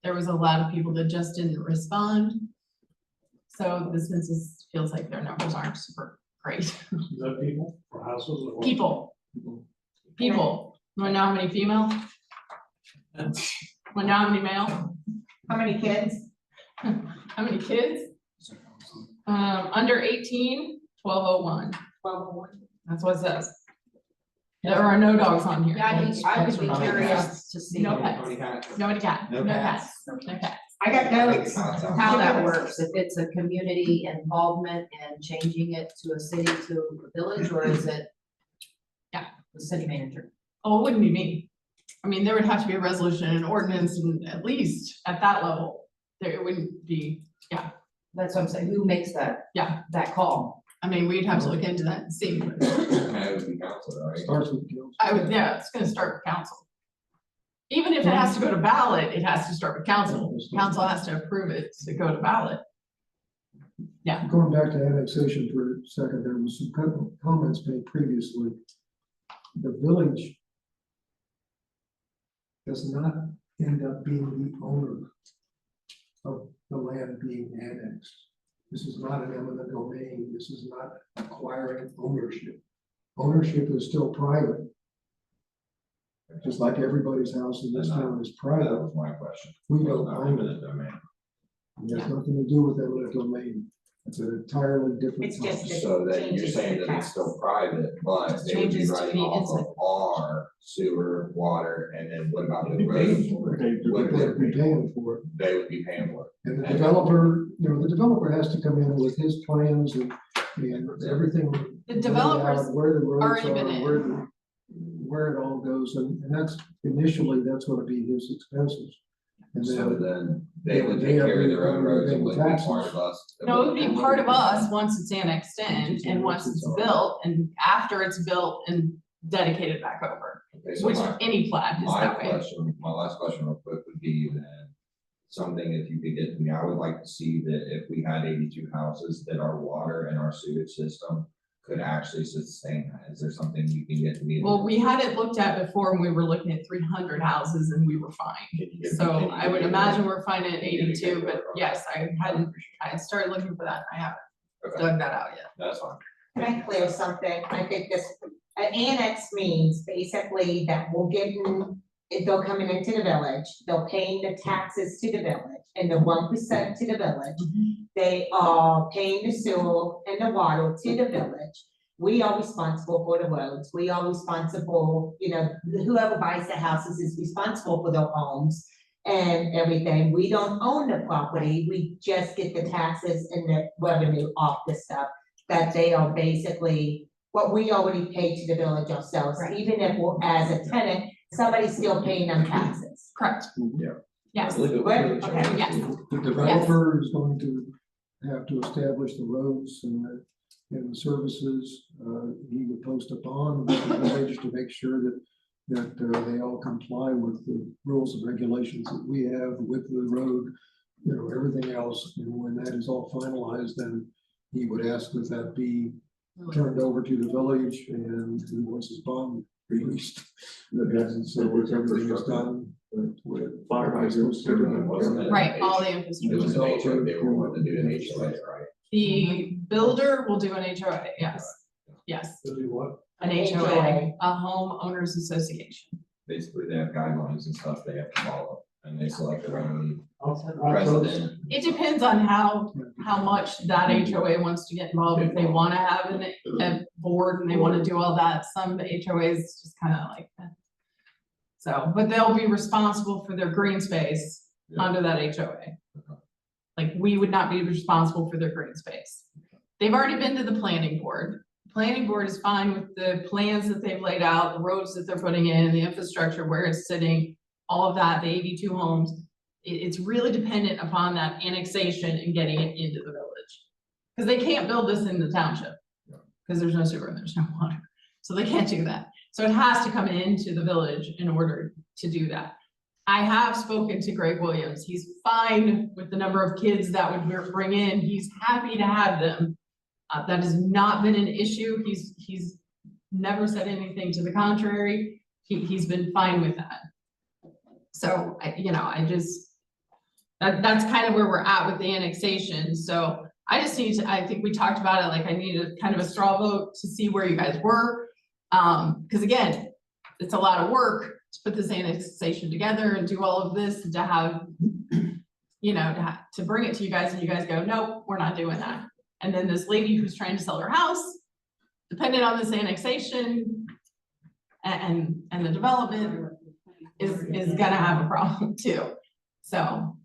There was a lot of people that just didn't respond. So the census feels like their numbers aren't super great. Is that people or houses or what? People. You wanna know how many female? Wanna know how many male? How many kids? How many kids? Under 18, 1201. 12. That's what it says. There are no dogs on here. Yeah, I would be curious to see No pets. Nobody cat, No no cats. cats, no cats. I got notes. how that works, if it's a community involvement and changing it to a city to a village, or is it? Yeah. The city manager. Oh, it wouldn't be me. I mean, there would have to be a resolution and ordinance and at least at that level, there it wouldn't be, That's what I'm saying, who makes that? Yeah. That call? I mean, we'd have to look into that and see. but Starts with council. I would, yeah, it's gonna start with council. Even if it has to go to ballot, it has to start with council. Council has to approve it to go to ballot. Going back to annexation for a second, there was some comments made previously the village does not end up being the owner of the land being annexed. This is not an eminent domain. This is not acquiring ownership. Ownership is still private. Just like everybody's house in this town is That private. was my question. We Well, don't not own eminent it. domain. It has nothing to do with eminent domain. It's an entirely different. It's just topic. It So then you're changes saying the that it's tax. still private, but Just they would be changes to running be off of our sewer, water, and then what about the roads? What They'd would be paying for it. they would be paying for? And the developer, the developer has to come in with his plans and everything. The laid developers out, where the roads already been are, in. where it all goes, and that's initially, that's gonna be his expenses. And So then, then they would They take have care of their own the- roads and wouldn't be taxes. part of us. No, it would be part of us once it's annexed in and once it's built and after it's built and dedicated back over, Okay, so which my, any plat is my that way. question, my last question real quick would be then, something if you could get to me, I would like to see that if we had 82 houses, that our water and our sewage system could actually sustain that. Is there something you can get to me? Well, we had it looked at before and we were looking at 300 houses and we were fine. Can you give me- So can you I give would me imagine that? we're fine at Can you give me 82, that? but yes, I had started looking for that. I haven't Okay, dug that out yet. that's fine. Can I clear something? I think this, an annex means basically that we'll get in, they'll coming into the village, they'll paying the taxes to the village, and the 1% to the village. They are paying the sewer and the water to the village. We are responsible for the roads, we are responsible, whoever buys the houses is responsible for their homes and everything. We don't own the property, we just get the taxes and the revenue off the stuff. That they are basically what we already pay to the village ourselves, Right. even if we're as a tenant, somebody's still paying them taxes. Correct. Yeah. Yes. I believe it was Right, really okay, changed. yes. the developer is going to have to establish the roads and the services. He would post a bond with the village to make sure that they all comply with the rules and regulations that we have with the road, everything else. And when that is all finalized, then he would ask that be turned over to the village and he wants his bond released. And so once everything is done. Fire hydrants, Wasn't it? Right, all the It infrastructure. was an HOA, they were wanting to do an HOA, right? The builder will do an HOA, yes, yes, To do what? an HOA, a homeowners association. Basically, they have guidelines and stuff they have to follow, and they select their own I'll president. It depends on how much that HOA wants to get involved, if they wanna have a board and they wanna do all that, some HOAs just kinda like that. So, but they'll be responsible for their green space Yeah. under that HOA. Like, we would not be responsible for their green space. They've already been to the planning board. Planning board is fine with the plans that they've laid out, the roads that they're putting in, the infrastructure, where it's sitting, all of that, the 82 homes. It's really dependent upon that annexation and getting it into the village. Because they can't build this in the township. Because there's no sewer and there's no water. So they can't do that. So it has to come into the village in order to do that. I have spoken to Greg Williams. He's fine with the number of kids that would bring in. He's happy to have them. That has not been an issue. He's never said anything to the contrary. He's been fine with that. So that's kind of where we're at with the annexation. So I just need to, I think we talked about it, like I need a kind of a straw vote to see where you guys were. Because again, it's a lot of work to put this annexation together and do all of this and to have, to bring it to you guys and you guys go, nope, we're not doing that. And then this lady who's trying to sell her house, depending on this annexation and the development is gonna have a problem too. So,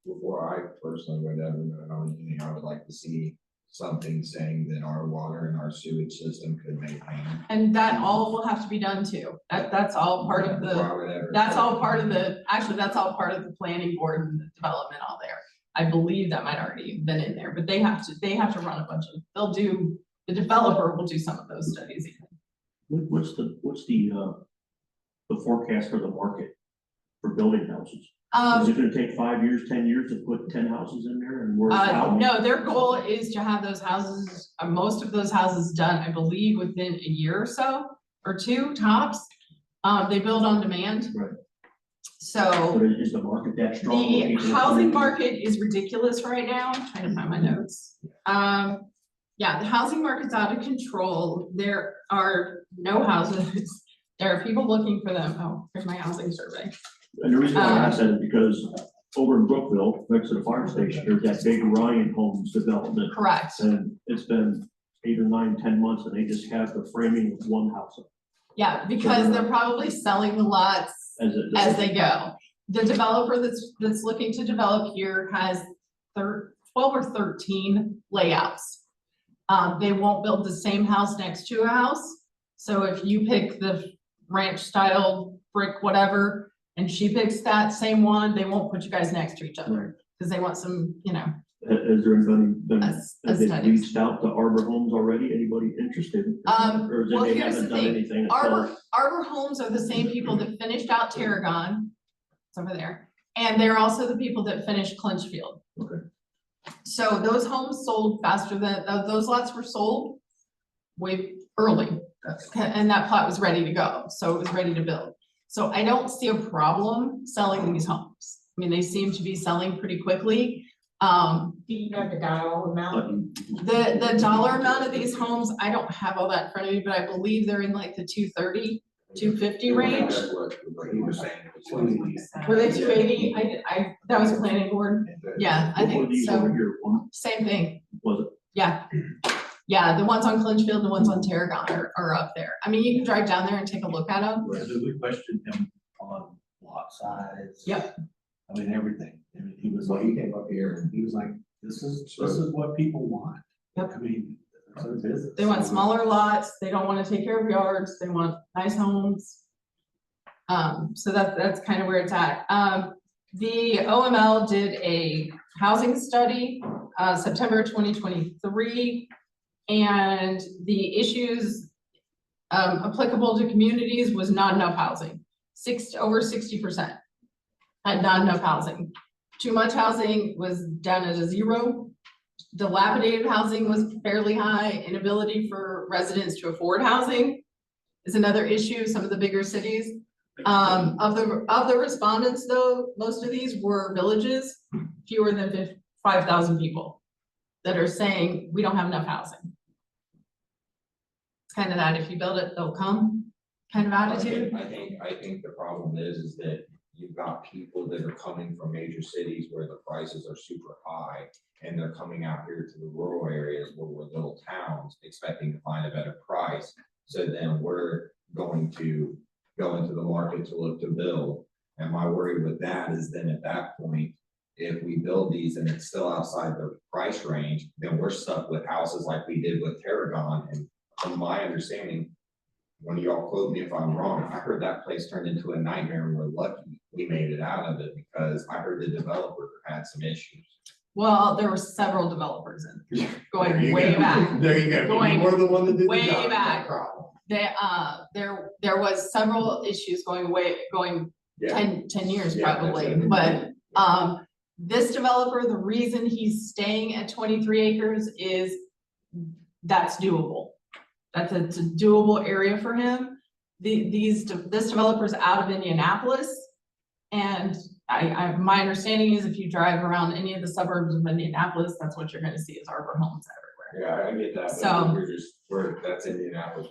Before I personally would ever vote on anything, I would like to see something saying that our water and our sewage system could maintain. and that all will have to be done too. That's all part of Before the, I would ever- that's all part of the, actually, that's all part of the planning board and the development all there. I believe that might already have been in there, but they have to run a bunch of, the developer will do some of those studies. What's the forecast for the market for building houses? Is it gonna take 5 years, 10 years to put 10 houses in there and work out? No, their goal is to have those houses, most of those houses done, I believe, within a year or so. or two tops. They build on demand. Right. So But is the market that strong? where the people are housing coming? market is ridiculous right now. I'm trying to find my notes. Yeah, the housing market's out of control. There are no houses. There are people looking for them. Oh, here's my housing survey. And the reason why I asked that is because over in Brookville, next to the fire station, there's that big Ryan Homes development. Correct. And it's been 8 or 9, 10 months and they just have the framing of one house up Yeah, because they're probably selling the lots as they go. The developer that's looking to develop here has 12 or 13 layouts. They won't build the same house next to a house. So if you pick the ranch style brick, whatever, and she picks that same one, they won't put you guys next to each other. Because they want some, you know. Has there anybody been, has they aesthetics. reached out to Arbor Homes already? Anybody interested? Or is it Well, they here's haven't the done thing. anything? Arbor Homes are the same people that finished out Tarragon. It's over there. And they're also the people that finished Clinchfield. Okay. So those homes sold faster than, those lots were sold way early. And that plot was ready to go. So it was ready to build. So I don't see a problem selling these homes. I mean, they seem to be selling pretty quickly. Do you know the dollar amount? The dollar amount of these homes, I don't have all that in front of me, but I believe they're in like the 230, 250 range. That's what he was saying. Were they 280? That was planning board. Yeah, I What were think these so. over here? One, Same thing. was it? Yeah. Yeah, the ones on Clinchfield, the ones on Tarragon are up there. I mean, you can drive down there and take a look at them. So we questioned him on lot size. Yep. I mean, everything. I mean, he was So like, he came up here and he was like, this is what people want. Yep. I mean, it's their business. They want smaller lots. They don't want to take care of yards. They want nice homes. So that's kind of where it's at. The OML did a housing study, September 2023. And the issues applicable to communities was not enough housing. Over 60% had not enough housing. Too much housing was down at a 0. Dilapidated housing was fairly high. Inability for residents to afford housing is another issue. Some of the bigger cities. Of the respondents though, most of these were villages, fewer than 5,000 people that are saying we don't have enough housing. It's kind of that if you build it, they'll come kind of attitude. I think the problem is that you've got people that are coming from major cities where the prices are super high. And they're coming out here to the rural areas where we're little towns expecting to find a better price. So then we're going to go into the market to look to build. And my worry with that is then at that point, if we build these and it's still outside the price range, then we're stuck with houses like we did with Tarragon. And from my understanding, when y'all quote me if I'm wrong, I heard that place turned into a nightmare and we're lucky we made it out of it because I heard the developer had some issues. Well, there were several developers in going way back. There you go. Going We're the one that did the way job, no back. problem. There was several issues going Yeah. 10 years Yeah, probably, that's it. but this developer, the reason he's staying at 23 acres is that's doable. It's a doable area for him. This developer's out of Indianapolis, and my understanding is if you drive around any of the suburbs of Indianapolis, that's what you're going to see is Arbor Homes everywhere. Yeah, I get that. So- That's Indianapolis,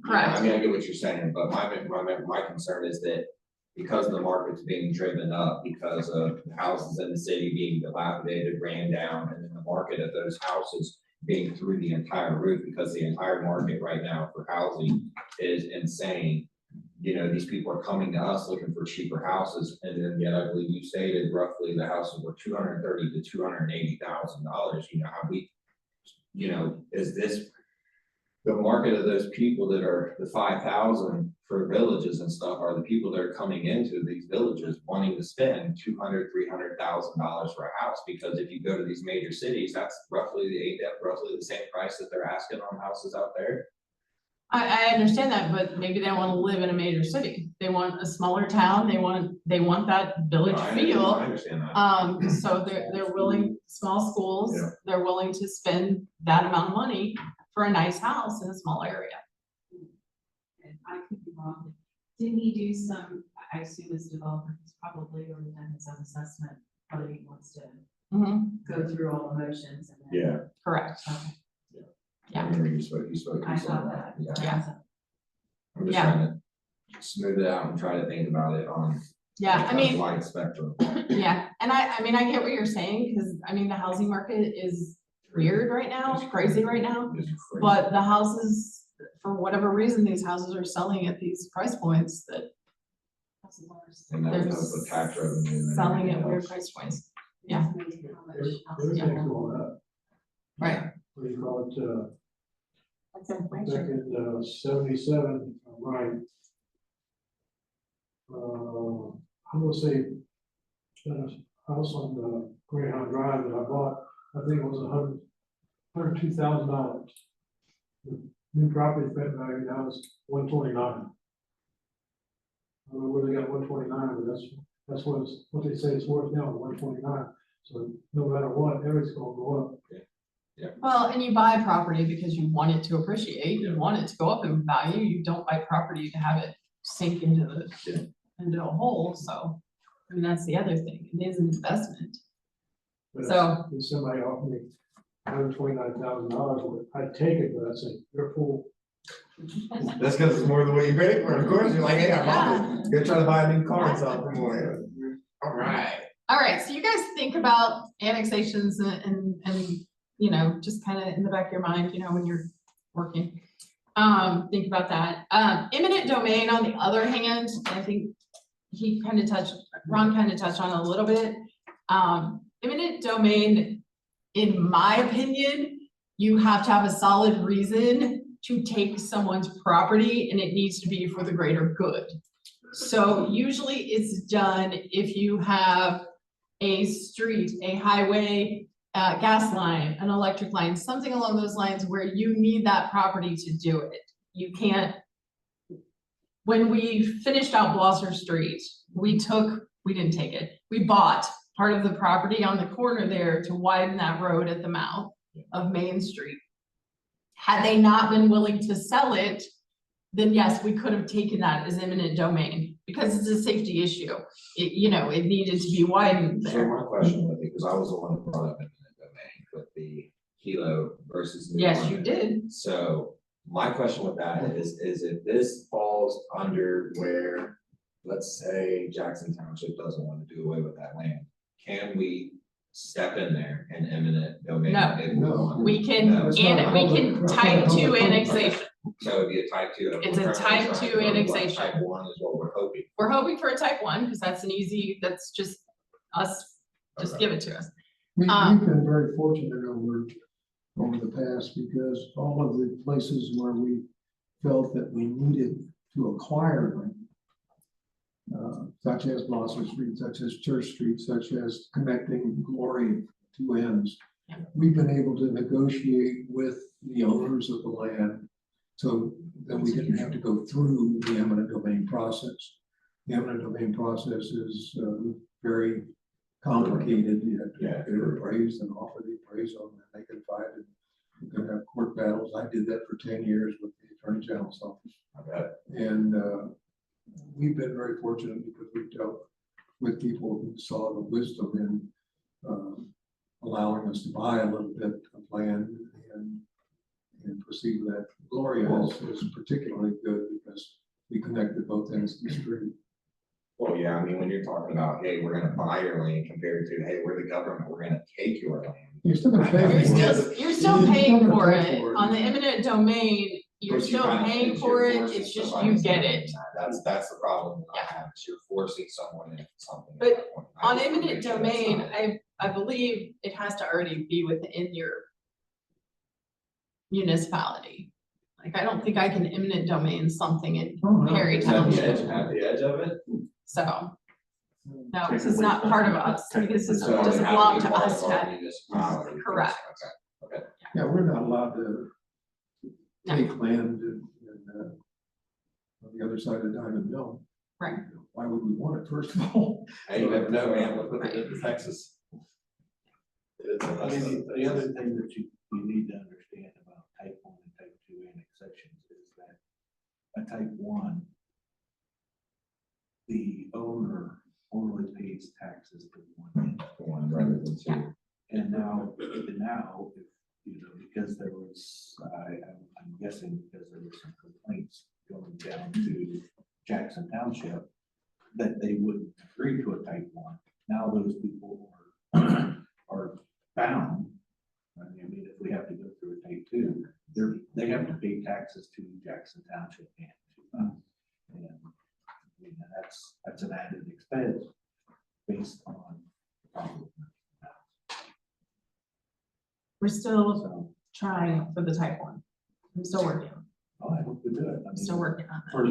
Correct. I mean, I get what you're saying, but my concern is that because the market's being driven up, because of houses in the city being dilapidated, ran down, and then the market of those houses being through the entire roof, because the entire market right now for housing is insane. You know, these people are coming to us looking for cheaper houses, and then yet I believe you stated roughly the houses were $230,000 to $280,000. You know, how we, you know, is this the market of those people that are the 5,000 for villages and stuff are the people that are coming into these villages wanting to spend $200,000, $300,000 for a house? Because if you go to these major cities, that's roughly the same price that they're asking on houses out there. I understand that, but maybe they want to live in a major city. They want a smaller town. They want that village I feel. understand that. So they're willing, small schools, Yeah. they're willing to spend that amount of money for a nice house in a small area. I could be wrong. Didn't he do some, I assume his developer has probably already done his own assessment, whether he wants to go through all the motions and then. Yeah. Correct. Okay. I remember you spoke. I thought that. Yeah. I'm just Yeah. trying to smooth it out and try to think about it on. Yeah, I mean, Wide spectrum. yeah, and I mean, I get what you're saying, because I mean, the housing market is weird right now, crazy right now. It's crazy. But the houses, for whatever reason, these houses are selling at these price points that And that they're was the tax revenue. and selling at everything weird else. price points. Yeah. Everything's going up. Right. What do you call it, That's back inflation. in 77, right? I'm gonna say, house on the Greyhound Drive that I bought, I think it was $102,000. The new property value now is 129. I don't know where they got 129, but that's what they say it's worth now, 129. So no matter what, everything's gonna go up. Well, and you buy property because you want it to appreciate, you want it to go up in value, you don't buy property to have it sink into into a hole, so. I mean, that's the other thing, it is an investment. But So- if somebody offered me $129,000, I'd take it, but I'd say, you're a fool. That's because it's more than what you paid for. Of course, you're like, hey, I bought this. You're trying to buy a new car and something more. All right. All right, so you guys think about annexations and, you know, just kind of in the back of your mind, you know, when you're working. Think about that. Eminent domain, on the other hand, I think Ron kind of touched on it a little bit. Eminent domain, in my opinion, you have to have a solid reason to take someone's property, and it needs to be for the greater good. So usually it's done if you have a street, a highway, gas line, an electric line, something along those lines where you need that property to do it. You can't. When we finished out Blosser Street, we didn't take it, we bought part of the property on the corner there to widen that road at the mouth of Main Street. Had they not been willing to sell it, then yes, we could have taken that as eminent domain, because it's a safety issue. It, you know, it needed to be widened So there. my question would be, because I was the one who brought up eminent domain with the kilo versus. new Yes, you limit. did. So my question with that is if this falls under where, let's say Jackson Township doesn't want to do away with that land, can we step in there and eminent domain? No. if we want? We can, No. and we can type 2 annexation. So it'd be a type 2. It's a type 2 annexation. Type 1 is what we're hoping. We're hoping for a type 1, because that's an easy, that's just us, just Okay. give it to us. We've been very fortunate over the past, because all of the places where we felt that we needed to acquire land, such as Blossom Street, such as Church Street, such as connecting Glory to ends, Yeah. we've been able to negotiate with the owners of the land so that we didn't have to go through the eminent domain process. The eminent domain process is very complicated. You have to get it appraised and offer the appraisal, and then they can fight it. You can have court battles. I did that for 10 years with the Attorney General's office. And we've been very fortunate because we've dealt with people who saw the wisdom in allowing us to buy a little bit of land and proceed with that. Gloria is particularly good because we connected both ends of the street. Well, yeah, I mean, when you're talking about, hey, we're gonna buy your land compared to, hey, we're the government, we're gonna take your land. You're still gonna pay. You're still paying gonna for pay it. for it. On the eminent domain, you're But you still kinda- paying you're for it, forcing it's just somebody you to get do it. that. That's the problem that I have, is you're forcing someone into something. at But that point. I On just wanna eminent make sure that's domain, not- I believe it has to already be within your municipality. Like, I don't think I can eminent domain something in Perry Is that the edge, Township, at the edge of it? so. No, because it's not part of us, because it So it doesn't has belong be to part us of to our have. municipality. Correct. Okay. Yeah, we're not allowed to No. take land on the other side of Diamond Mill. Right. Why would we want it, first of all? Hey, you never know, man, look what they did to Texas. It's a- I mean, the other thing that you need to understand about type 1 and type 2 annexations is that a type one, the owner only pays taxes to one. One rather than Yeah. two. And now, if, you know, because there was, I'm guessing because there were some complaints going down to Jackson Township, that they wouldn't agree to a type one. Now those people are bound. I mean, if we have to go through a type two, they have to pay taxes to Jackson Township and to us. And I mean, that's an added expense based on. We're still So, trying for the type one. I'm still working, I hope we do it. I I'm still mean, working on that. for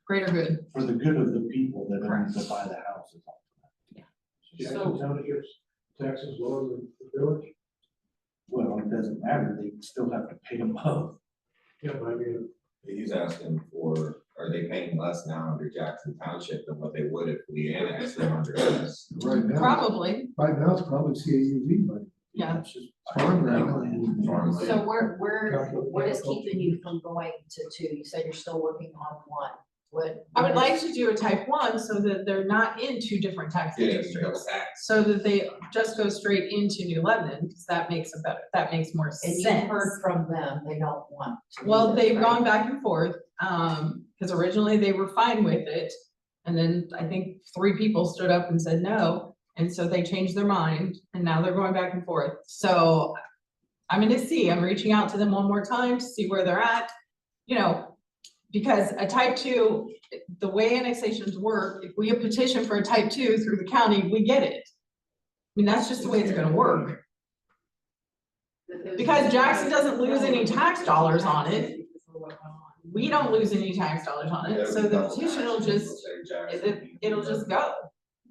Greater good. the good of the people that own Correct. to buy the houses. Jackson Township's taxes lower than the village. Well, it doesn't matter, they still have to pay them both. Yeah, but I mean, He's asking for, are they paying less now under Jackson Township than what they would if we annexed them under us? Right now, Probably, it's probably CAUV, but yeah. It's just farmland. Farmland. So what is keeping you from going to two? You said you're still working on one. What? I would like to do a type one so that they're not in two different tax Yeah, it's districts. double tax. So that they just go straight into New Lebanon, because that makes more And you sense. heard from them, they don't want to. do Well, this, they've right? gone back and forth, because originally they were fine with it. And then I think 3 people stood up and said no, and so they changed their mind, and now they're going back and forth. So I'm reaching out to them one more time to see where they're at, you know, because a type 2, the way annexations work, if we petition for a type 2 through the county, we get it. I mean, that's just the way it's gonna work. Because Jackson doesn't lose any tax dollars on it. We don't lose any tax dollars on it, so the petition will just, it'll just go.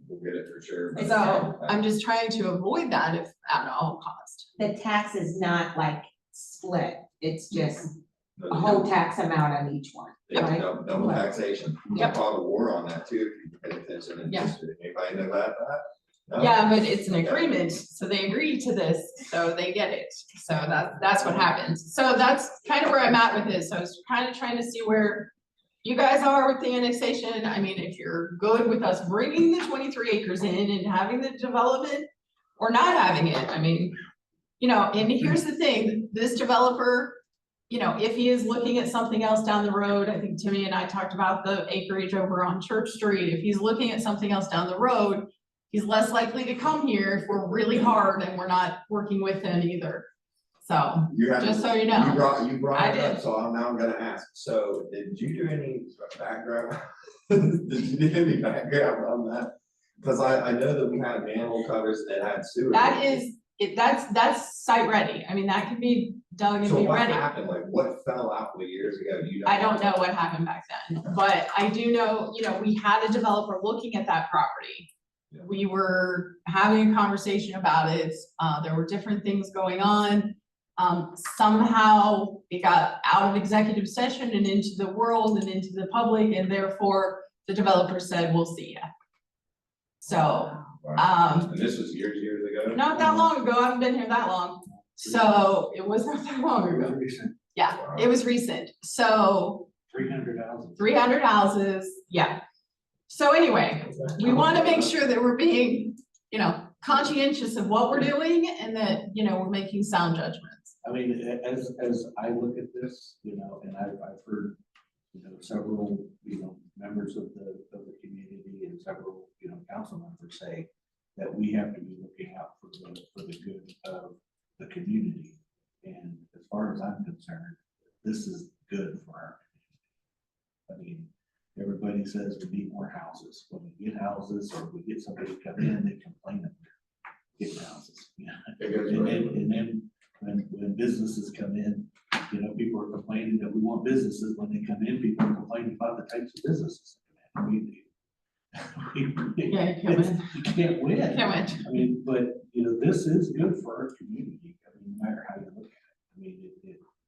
We'll get it for sure. So I'm just trying to avoid that if at all cost. The tax is not like split, it's just a whole tax amount on each one, right? Double taxation. We Yep. fought a war on that too, if you pay attention in Yeah. history. Anybody know that? No? Yeah, but it's an agreement, so they agreed to this, so they get it. So that's what happens. So that's kind of where I'm at with this. So I was kind of trying to see where you guys are with the annexation. I mean, if you're good with us bringing the 23 acres in and having the development or not having it, I mean, you know, and here's the thing, this developer, you know, if he is looking at something else down the road, I think Timmy and I talked about the acreage over on Church Street. If he's looking at something else down the road, he's less likely to come here if we're really hard and we're not working with him either. So, You have- just so you know. You brought I it up, did. so I'm now gonna ask, so did you do any background? Did you do any background on that? Cause I know that we had manhole covers that had sewer. that's site ready. I mean, that can be dug and So be what ready. happened, like what fell out years ago? I don't know what happened back then, but I do know, you know, we had a developer looking at that property. Yeah. We were having a conversation about it. There were different things going on. Somehow it got out of executive session and into the world and into the public, and therefore the developer said, we'll see ya. So, And this was years ago? not that long ago, I haven't been here that long. So it was not that long ago. Yeah, it was recent. So 300 houses. 300 houses, yeah. So anyway, we want to make sure that we're being, you know, conscientious of what we're doing and that, you know, we're making sound judgments. I mean, as I look at this, you know, and I've heard, you know, several, you know, members of the community and several, you know, council members say that we have to be looking out for the good of the community. And as far as I'm concerned, this is good for our community. I mean, everybody says we need more houses. When we get houses or we get somebody to come in, they complain that we're getting houses. You know? And then when businesses come in, you know, people are complaining that we want businesses. When they come in, people are complaining about the types of businesses. Yeah, you can't win. You can't win. Can't win. I mean, but, you know, this is good for our community. I mean, no matter how you look at it. I mean,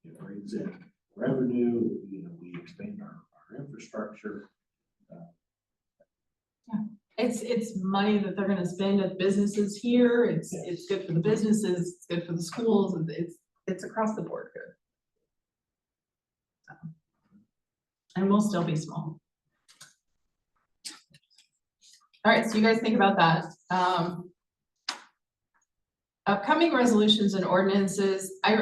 it brings in revenue, you know, we expand our infrastructure. It's money that they're gonna spend at businesses here. It's good for the businesses, it's good for the schools, and it's across the board good. And we'll still be small. All right, so you guys think about that. Upcoming resolutions and ordinances, I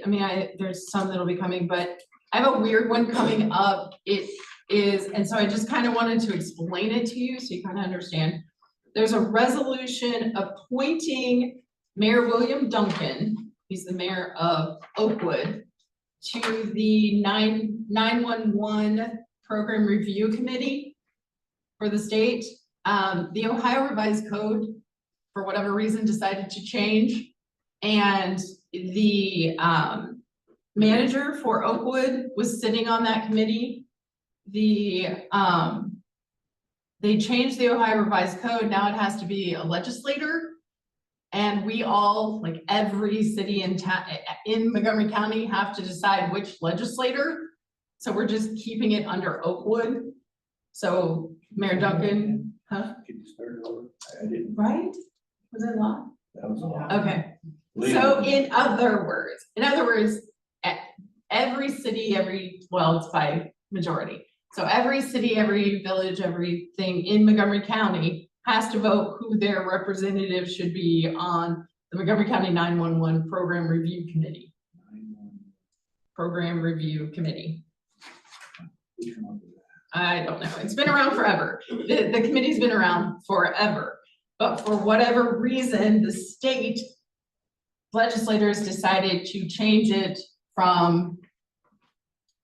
mean, there's some that'll be coming, but I have a weird one coming up. It is, and so I just kind of wanted to explain it to you so you kind of understand. There's a resolution appointing Mayor William Duncan, he's the mayor of Oakwood, to the 911 Program Review Committee for the state. The Ohio Revised Code, for whatever reason, decided to change. And the manager for Oakwood was sitting on that committee. They changed the Ohio Revised Code. Now it has to be a legislator. And we all, like every city in town, in Montgomery County, have to decide which legislator. So we're just keeping it under Oakwood. So Mayor Duncan, huh? Can you start it over? I didn't, Right? Was it long? that was all. Okay. So in other words, every city, well, it's by majority. So every city, every village, everything in Montgomery County has to vote who their representative should be on the Montgomery County 911 Program Review Committee. Program Review Committee. I don't know. It's been around forever. The committee's been around forever. But for whatever reason, the state legislators decided to change it from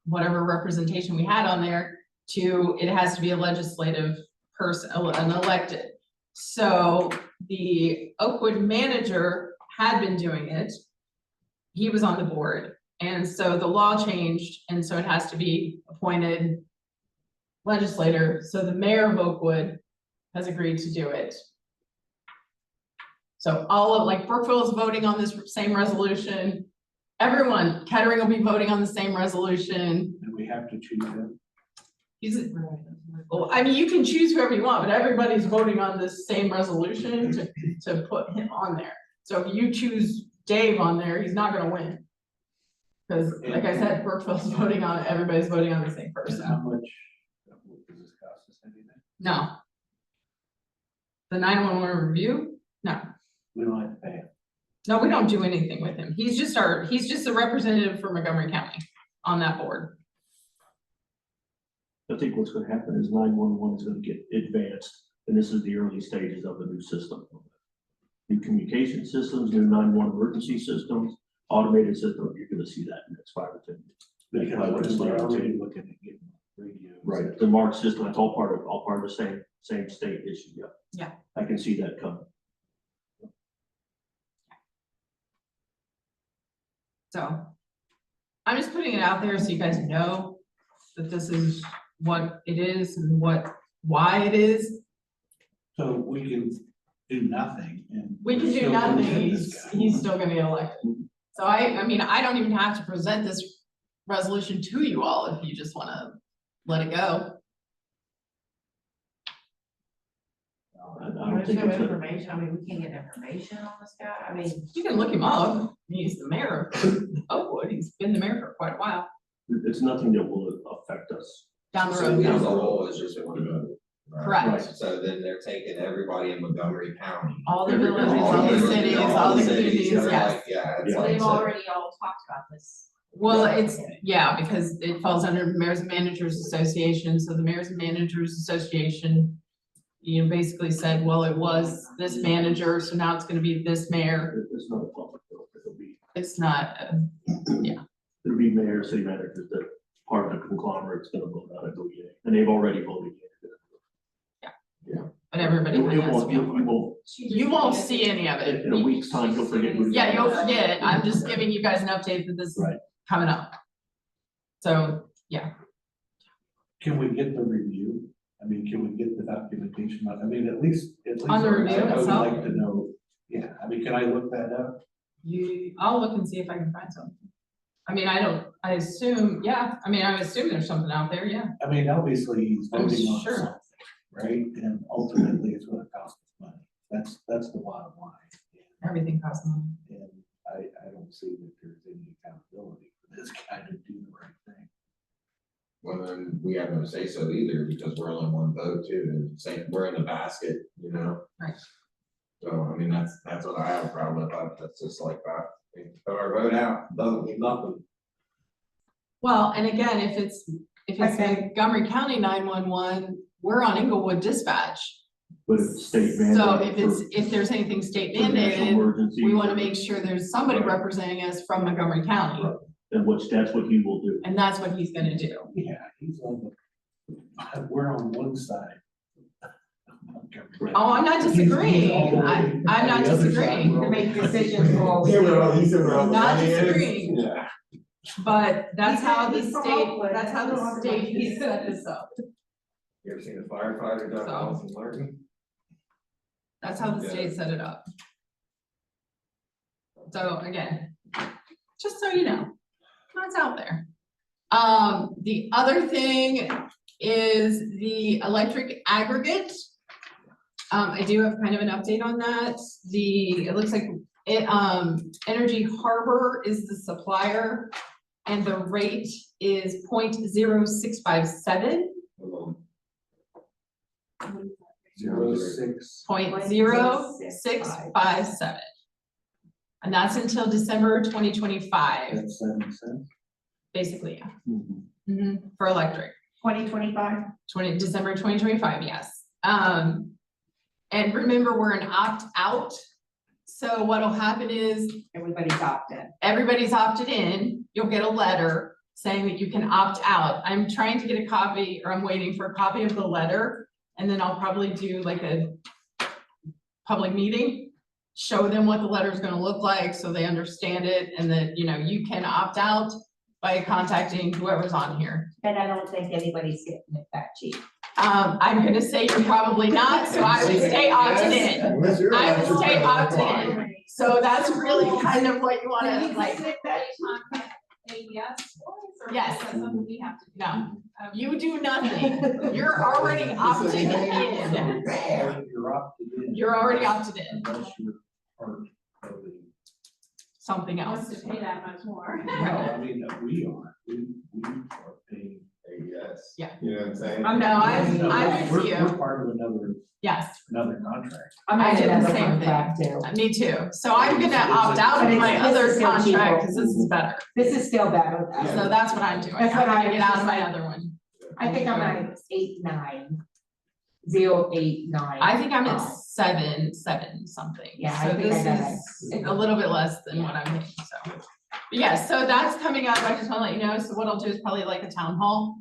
whatever representation we had on there to it has to be a legislative person, an elected. So the Oakwood manager had been doing it. He was on the board. And so the law changed. And so it has to be appointed legislator. So the mayor of Oakwood has agreed to do it. So all of, like, Brookville is voting on this same resolution. Everyone, Kettering will be voting on the same resolution. And we have to choose him. Well, I mean, you can choose whoever you want, but everybody's voting on this same resolution to put him on there. So if you choose Dave on there, he's not gonna win. Because like I said, Brookville's voting on it, everybody's voting on the same And person. how much does this cost us anything? No. The 911 review? No. We don't have to pay him. No, we don't do anything with him. He's just a representative for Montgomery County on that board. I think what's gonna happen is 911 is gonna get advanced, and this is the early stages of the new system. New communication systems, new 911 emergency systems, automated systems, you're gonna see that in the next 5 or 10 years. Because we're already looking at getting radios. Right, the MARC system, it's all part of the same state issue, yeah. Yeah. I can see that coming. So I'm just putting it out there so you guys know that this is what it is and why it is. So we can do nothing and. We can we're do still gonna nothing, get this guy. he's still gonna get elected. So I mean, I don't even have to present this resolution to you all if you just wanna let it go. I don't think it's gonna, information, I mean, we can't get information on this guy, I mean. You can look him up, he's the mayor of Oakwood, he's been the mayor for quite a while, it's nothing that will affect us. down the So road. we as a whole is just one vote. right? Correct. So then they're taking everybody in Montgomery County. All the villages, all the cities, all the communities, they're yes. like, yeah, it's Yeah. like, They've so- already all talked about this. Well, it's, yeah, because it falls under Mayors and Managers Association, so the Mayors and Managers Association, you know, basically said, well, it was this manager, so now it's gonna be this mayor. It's not a public vote, It's not, it'll be mayor, city managers, that part of the conglomerate's gonna vote on it, go yay, and they've already voted yay. but everybody You has to won't, be on board. You won't see any of it. in a week's time, you'll forget who. Yeah, you'll forget, I'm just giving you guys an update that this is Right. coming up. So, Can we get the review? I mean, can we get the documentation? I mean, at least. On the review I would itself? like to know, yeah, I mean, can I look that up? I'll look and see if I can find something. I mean, I assume there's something out there, yeah. I mean, obviously, he's I'm voting on sure. something, right? And ultimately, it's gonna cost us money. That's the bottom line. Everything costs money. And I don't see that there's any accountability for this guy to do the right thing. well, then we have no say so either, because we're only one vote too, and same, we're in the basket, you know? Right. So, I mean, that's what I have a problem with, that's just like that, we throw our vote out, doesn't mean nothing. Well, and again, if it's Okay. Montgomery County 911, we're on Inglewood dispatch. But it's state So mandated if there's anything state for national mandated, emergency. we wanna make sure there's somebody Right. representing us from Montgomery County, Right. And that's what he will do. and that's what he's gonna do. Yeah, he's on we're on one side. Oh, I'm not disagreeing, I'm not disagreeing, To make decisions for all we Yeah, do. well, he's in the Not money is. disagreeing. Yeah. but that's how the He's from state, Oakland. that's how the state has set this up. You ever seen a firefighter down in So. Allison Martin? That's how the Yeah. state set it up. So again, just so you know, that's out there. The other thing is the electric aggregate. I do have kind of an update on that. It looks like Energy Harbor is the supplier and the rate is 0.0657. 06. 0.0657. And that's until December 2025, That's 7 cents. basically, yeah. Mhm. For electric, 2025. December 2025, yes. And remember, we're an opt-out. So what'll happen is Everybody's opted. everybody's opted in, you'll get a letter saying that you can opt out. I'm trying to get a copy, or I'm waiting for a copy of the letter, and then I'll probably do like a public meeting, show them what the letter is gonna look like, so they understand it, and that, you know, you can opt out by contacting whoever's on here. And I don't think anybody's getting it that cheap. I'm gonna say you're probably not, so I would stay opted in. I would stay opted in. So that's really kind of what you wanna like. Yes. Or Yes. is that something we have to do? No, you do nothing. You're already opted in. You're opted in. You're already opted in. Unless you're part of the. Something Wants else. to pay that much more. No, I mean, we are paying. Yes. Yeah. You know what I'm saying? No, I'm with We're you. part of another Yes, contract. I did the another same thing. contract too. Me too. So I'm gonna opt out of my This other is still cheaper. contract because this is better. This is still better. So that's what I'm doing. That's what I'm gonna I get was out of my just other one. I think I'm at 89089. I think I'm at 7 something. Yeah, I So think I this got is a little bit less than what I'm thinking, so. But yeah, so that's coming up. I just wanna let you know. So what I'll do is probably like a town hall.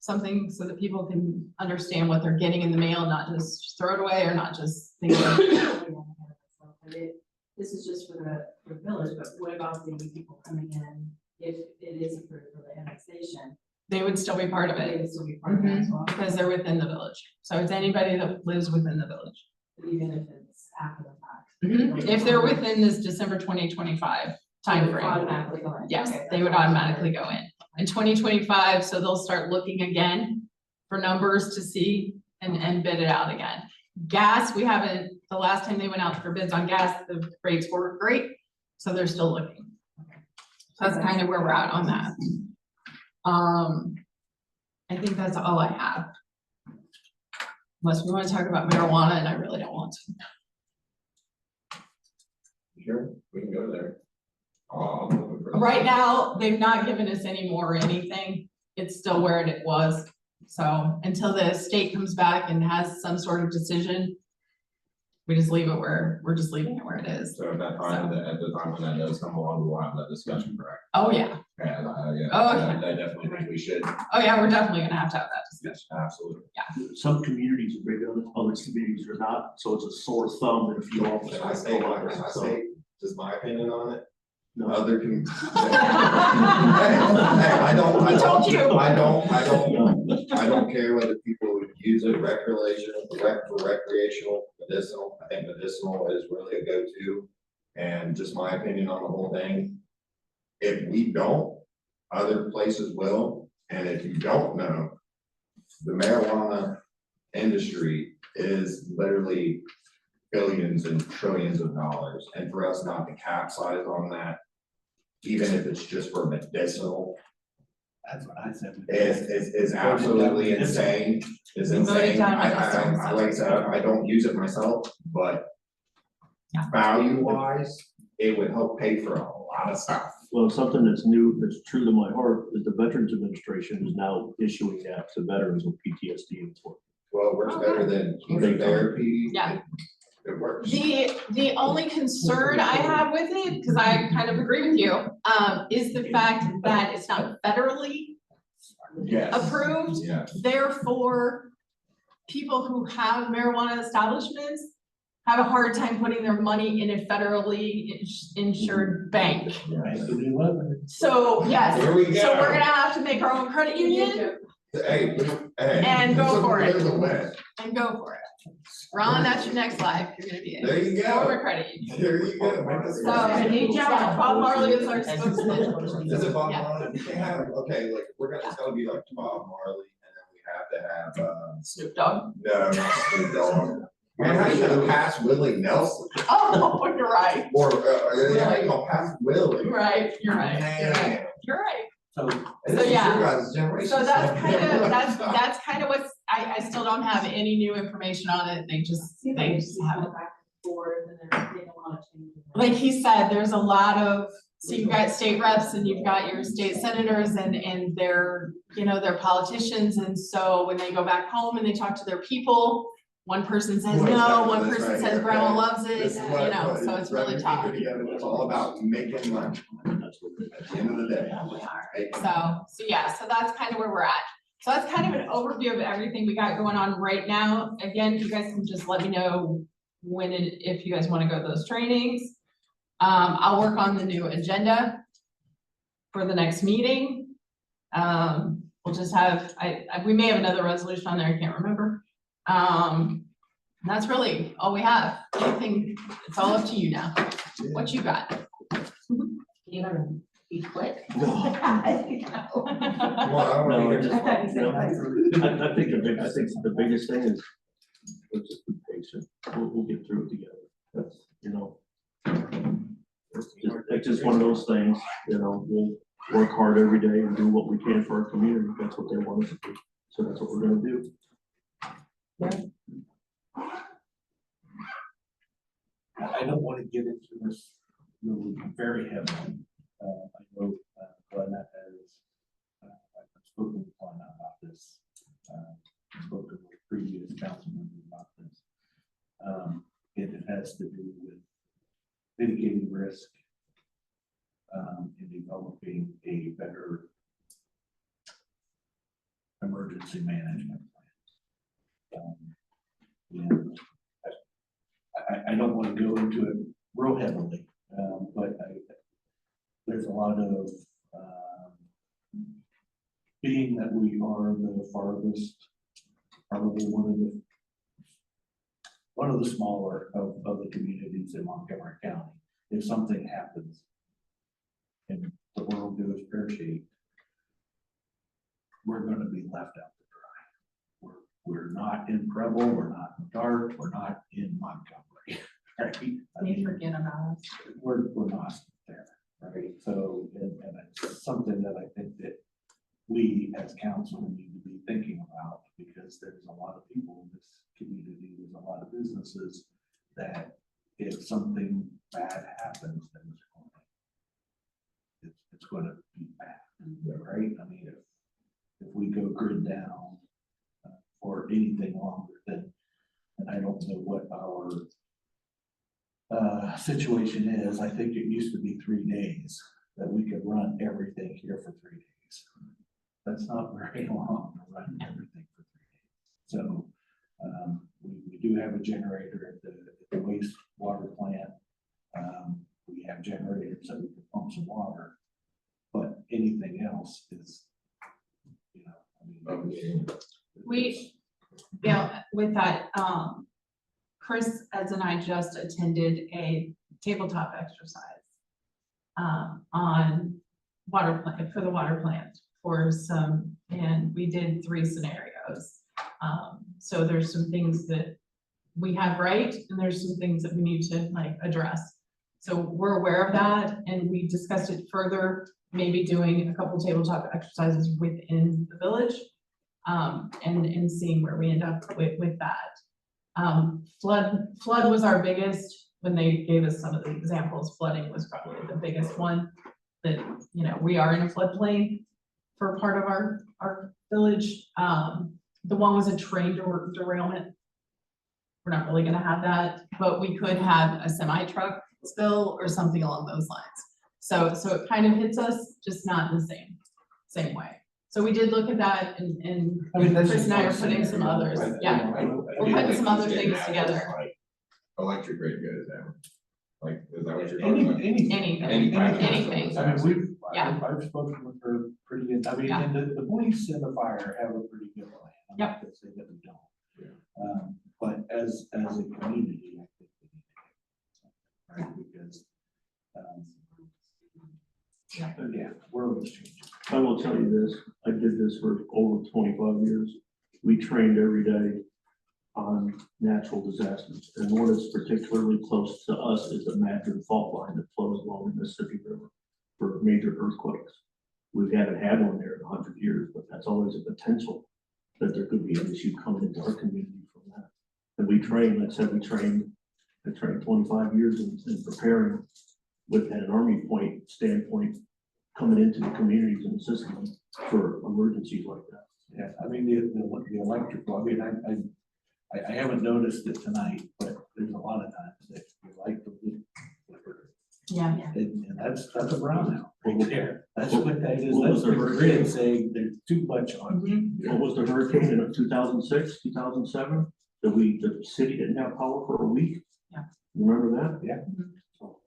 Something so that people can understand what they're getting in the mail, not just throw it away or not just think. This is just for the village, but what about the people coming in, if it is approved for the annexation? They would still be part of They it would still be part of that as well, because they're within the village. So it's anybody that lives within the village. even if it's after the fact. If they're within this December 2025 timeframe, Automatically go in. yes, Okay, they would automatically go in. In 2025, so they'll start looking again for numbers to see and bid it out again. Gas, we haven't, the last time they went out for bids on gas, the rates were great, so they're still looking. So that's kind of where we're at on that. I think that's all I have. Unless we want to talk about marijuana, and I really don't want to. Sure, we can go there. I'm looking for- Right now, they've not given us any more or anything. It's still where it was. So until the state comes back and has some sort of decision, we just leave it where, we're just leaving it where it is. So at the time when that does come along, we'll have that discussion, correct? Oh, yeah. Yeah, yeah. Oh, yeah. I definitely think we should, Oh, yeah, we're definitely gonna have that discussion. absolutely. Some communities are big on it, other communities are not, so it's a sore thumb in a few offices. Can I say just my opinion on it? No. Other can. I don't. He told you. I don't care whether people would use it recreational, recreational, medicinal. I think medicinal is really a go-to. And just my opinion on the whole thing. If we don't, other places will. And if you don't know, the marijuana industry is literally billions and trillions of dollars. And for us not to capsize on that, even if it's just for medicinal, That's what I said. is absolutely insane, is We voted insane. down I, Minnesota, I, like I said, I don't use it myself, but value wise, it would help pay for a lot of stuff. Well, something that's new, that's true to my heart, is the Veterans Administration is now issuing that to veterans with PTSD and support. Well, it works better than chemotherapy. Yeah. It works. The only concern I have with it, because I kind of agree with you, is the fact that it's not federally Yes. approved. Yeah. Therefore, people who have marijuana establishments have a hard time putting their money in a federally insured bank. So, yes, Here we go. so we're gonna have to make our own credit union Hey. And go for it. There's a win. and go for it. Ron, that's your next life, you're gonna be in. There you go. Former credit union. There you go. Make us- So, a new job. yeah, Bob Marley is our spokesman. Is it Bob Yeah. Marley? We can't have, okay, like, it's gotta be like Bob Marley, and then we have to have, Snoop Dogg. no, not Snoop Dogg. Man, how you gonna pass Willie Nelson? Oh, you're right, Or, how you gonna pass Willie? you're right, you're right, you're right, Man. you're right. So, And this is yeah. your guys' generation. So that's kind of, that's kind of what's, I still don't have any new information on it, they just have it. Back and forth, and they're making a lot of changes. Like he said, there's a lot of, so you've got state reps and you've got your state senators and they're, you know, they're politicians. And so when they go back home and they talk to their people, one person says Well, no, exactly, one that's person right, says okay. grandma loves This it, is you what- know, what- so it's really bringing tough. people together. It's all about making money That's what it is. at the end of the day. We are. Making So yeah, so that's kind of where we're at. So that's kind of an overview of everything we got going on right now. Again, you guys can just let me know when and if you guys want to go to those trainings. I'll work on the new agenda for the next meeting. We'll just have, we may have another resolution on there, I can't remember. That's really all we have. Anything, it's all up to you now. What you got? You're gonna be quick. Come on, I don't No, wanna I hear just, I thought you said no, that. I think the biggest thing is, let's just be patient, we'll get through it together, that's, you know. It's just one of those things, you know, we'll work hard every day and do what we can for our community, that's what they want us to do, so that's what we're gonna do. I don't want to get into this really very heavily. I know Glenna has, I've spoken with Glenna about this, spoken with previous council members about this. And it has to do with mitigating risk in developing a better emergency management plan. And I don't want to go into it real heavily, but there's a lot of, being that we are the farthest, probably one of the smaller of the communities in Montgomery County. If something happens and the world goes pear-shaped, we're gonna be left out to dry. We're not in Preble, we're not in Dart, we're not in Montgomery, right? I They mean, forget about us. we're not there, right? So, and it's something that I think that we as council need to be thinking about, because there's a lot of people in this community, there's a lot of businesses that if something bad happens, then it's gonna be bad, right? I mean, if we go grid down for anything longer, then, and I don't know what our situation is. I think it used to be 3 days that we could run everything here for 3 days. That's not very long to run everything for 3 days. So we do have a generator at the wastewater plant. We have generators that we can pump some water, but anything else is, you know, I mean, With that, Chris, as and I just attended a tabletop exercise on water plant, for the water plant for some, and we did 3 scenarios. So there's some things that we have right, and there's some things that we need to like address. So we're aware of that, and we discussed it further maybe doing a couple tabletop exercises within the village. And seeing where we end up with that. Flood was our biggest, when they gave us some of the examples, flooding was probably the biggest one. That, you know, we are in a floodplain for part of our village. The one was a train derailment. We're not really gonna have that, but we could have a semi truck spill or something along those lines. So it kind of hits us, just not in the same way. So we did look at that and I mean, that's Chris and I are just putting some others, right? yeah. You know, We're putting some other things together. Electric grid goes down. Like, is that what you're Anything, talking about? anything. Anything. I mean, Yeah. I've spoken with her pretty good, I mean, Yeah. and the police and the fire have a pretty good plan. I'm not Yep. gonna say that we don't. But as a community, I think we need to. Right, because, yeah, we're always changing. I will tell you this, I did this for over 25 years. We trained every day on natural disasters. And one that's particularly close to us is the Madron fault line that flows along the Mississippi River for major earthquakes. We haven't had one there in 100 years, but that's always a potential that there could be an issue coming into our community from that. And we train, like I said, I trained 25 years in preparing with an Army point standpoint, coming into the communities and the system for emergencies like that. Yeah, I mean, the electrical, I mean, I haven't noticed it tonight, but there's a lot of times that you like the wood flicker. Yeah. And that's a brownout right there. That's what that is. What That's was the the hurricane? grid saying there's too much on. What was the hurricane in 2006, 2007? That the city didn't have power for a week? Yeah. Remember that? Yeah. So,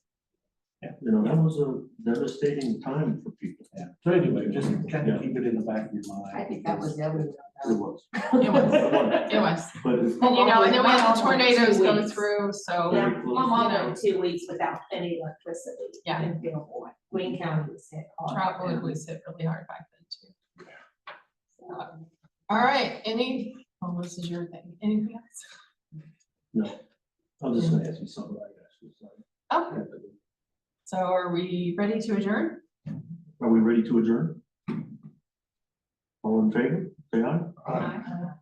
Yeah. you know, that was a devastating time for people. Yeah. So anyway, just kind of keep it in the back of your mind. I think that was the other. It was. It was. But And you know, and then we had the tornadoes go through, so. Yeah, very my close. mom went 2 weeks without any electricity. Yeah. In Gilmore. Wayne County was hit hard. Trotwood was hit really hard back then too. All right, this is your thing, anything else? No, I'm just gonna ask you something like that. Okay, so are we ready to adjourn? Are we ready to adjourn? All in favor, say aye.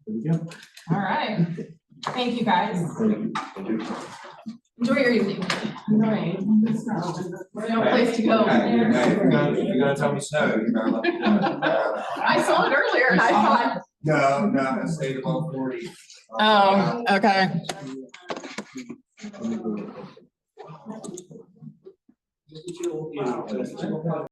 There we go. All right, thank you, guys. Thank you. Enjoy your evening. Enjoy. No place to go. Hey, you're gonna tell me snow, you gotta let me know. I saw it earlier and I thought, No, stay above 40. oh, okay. You know,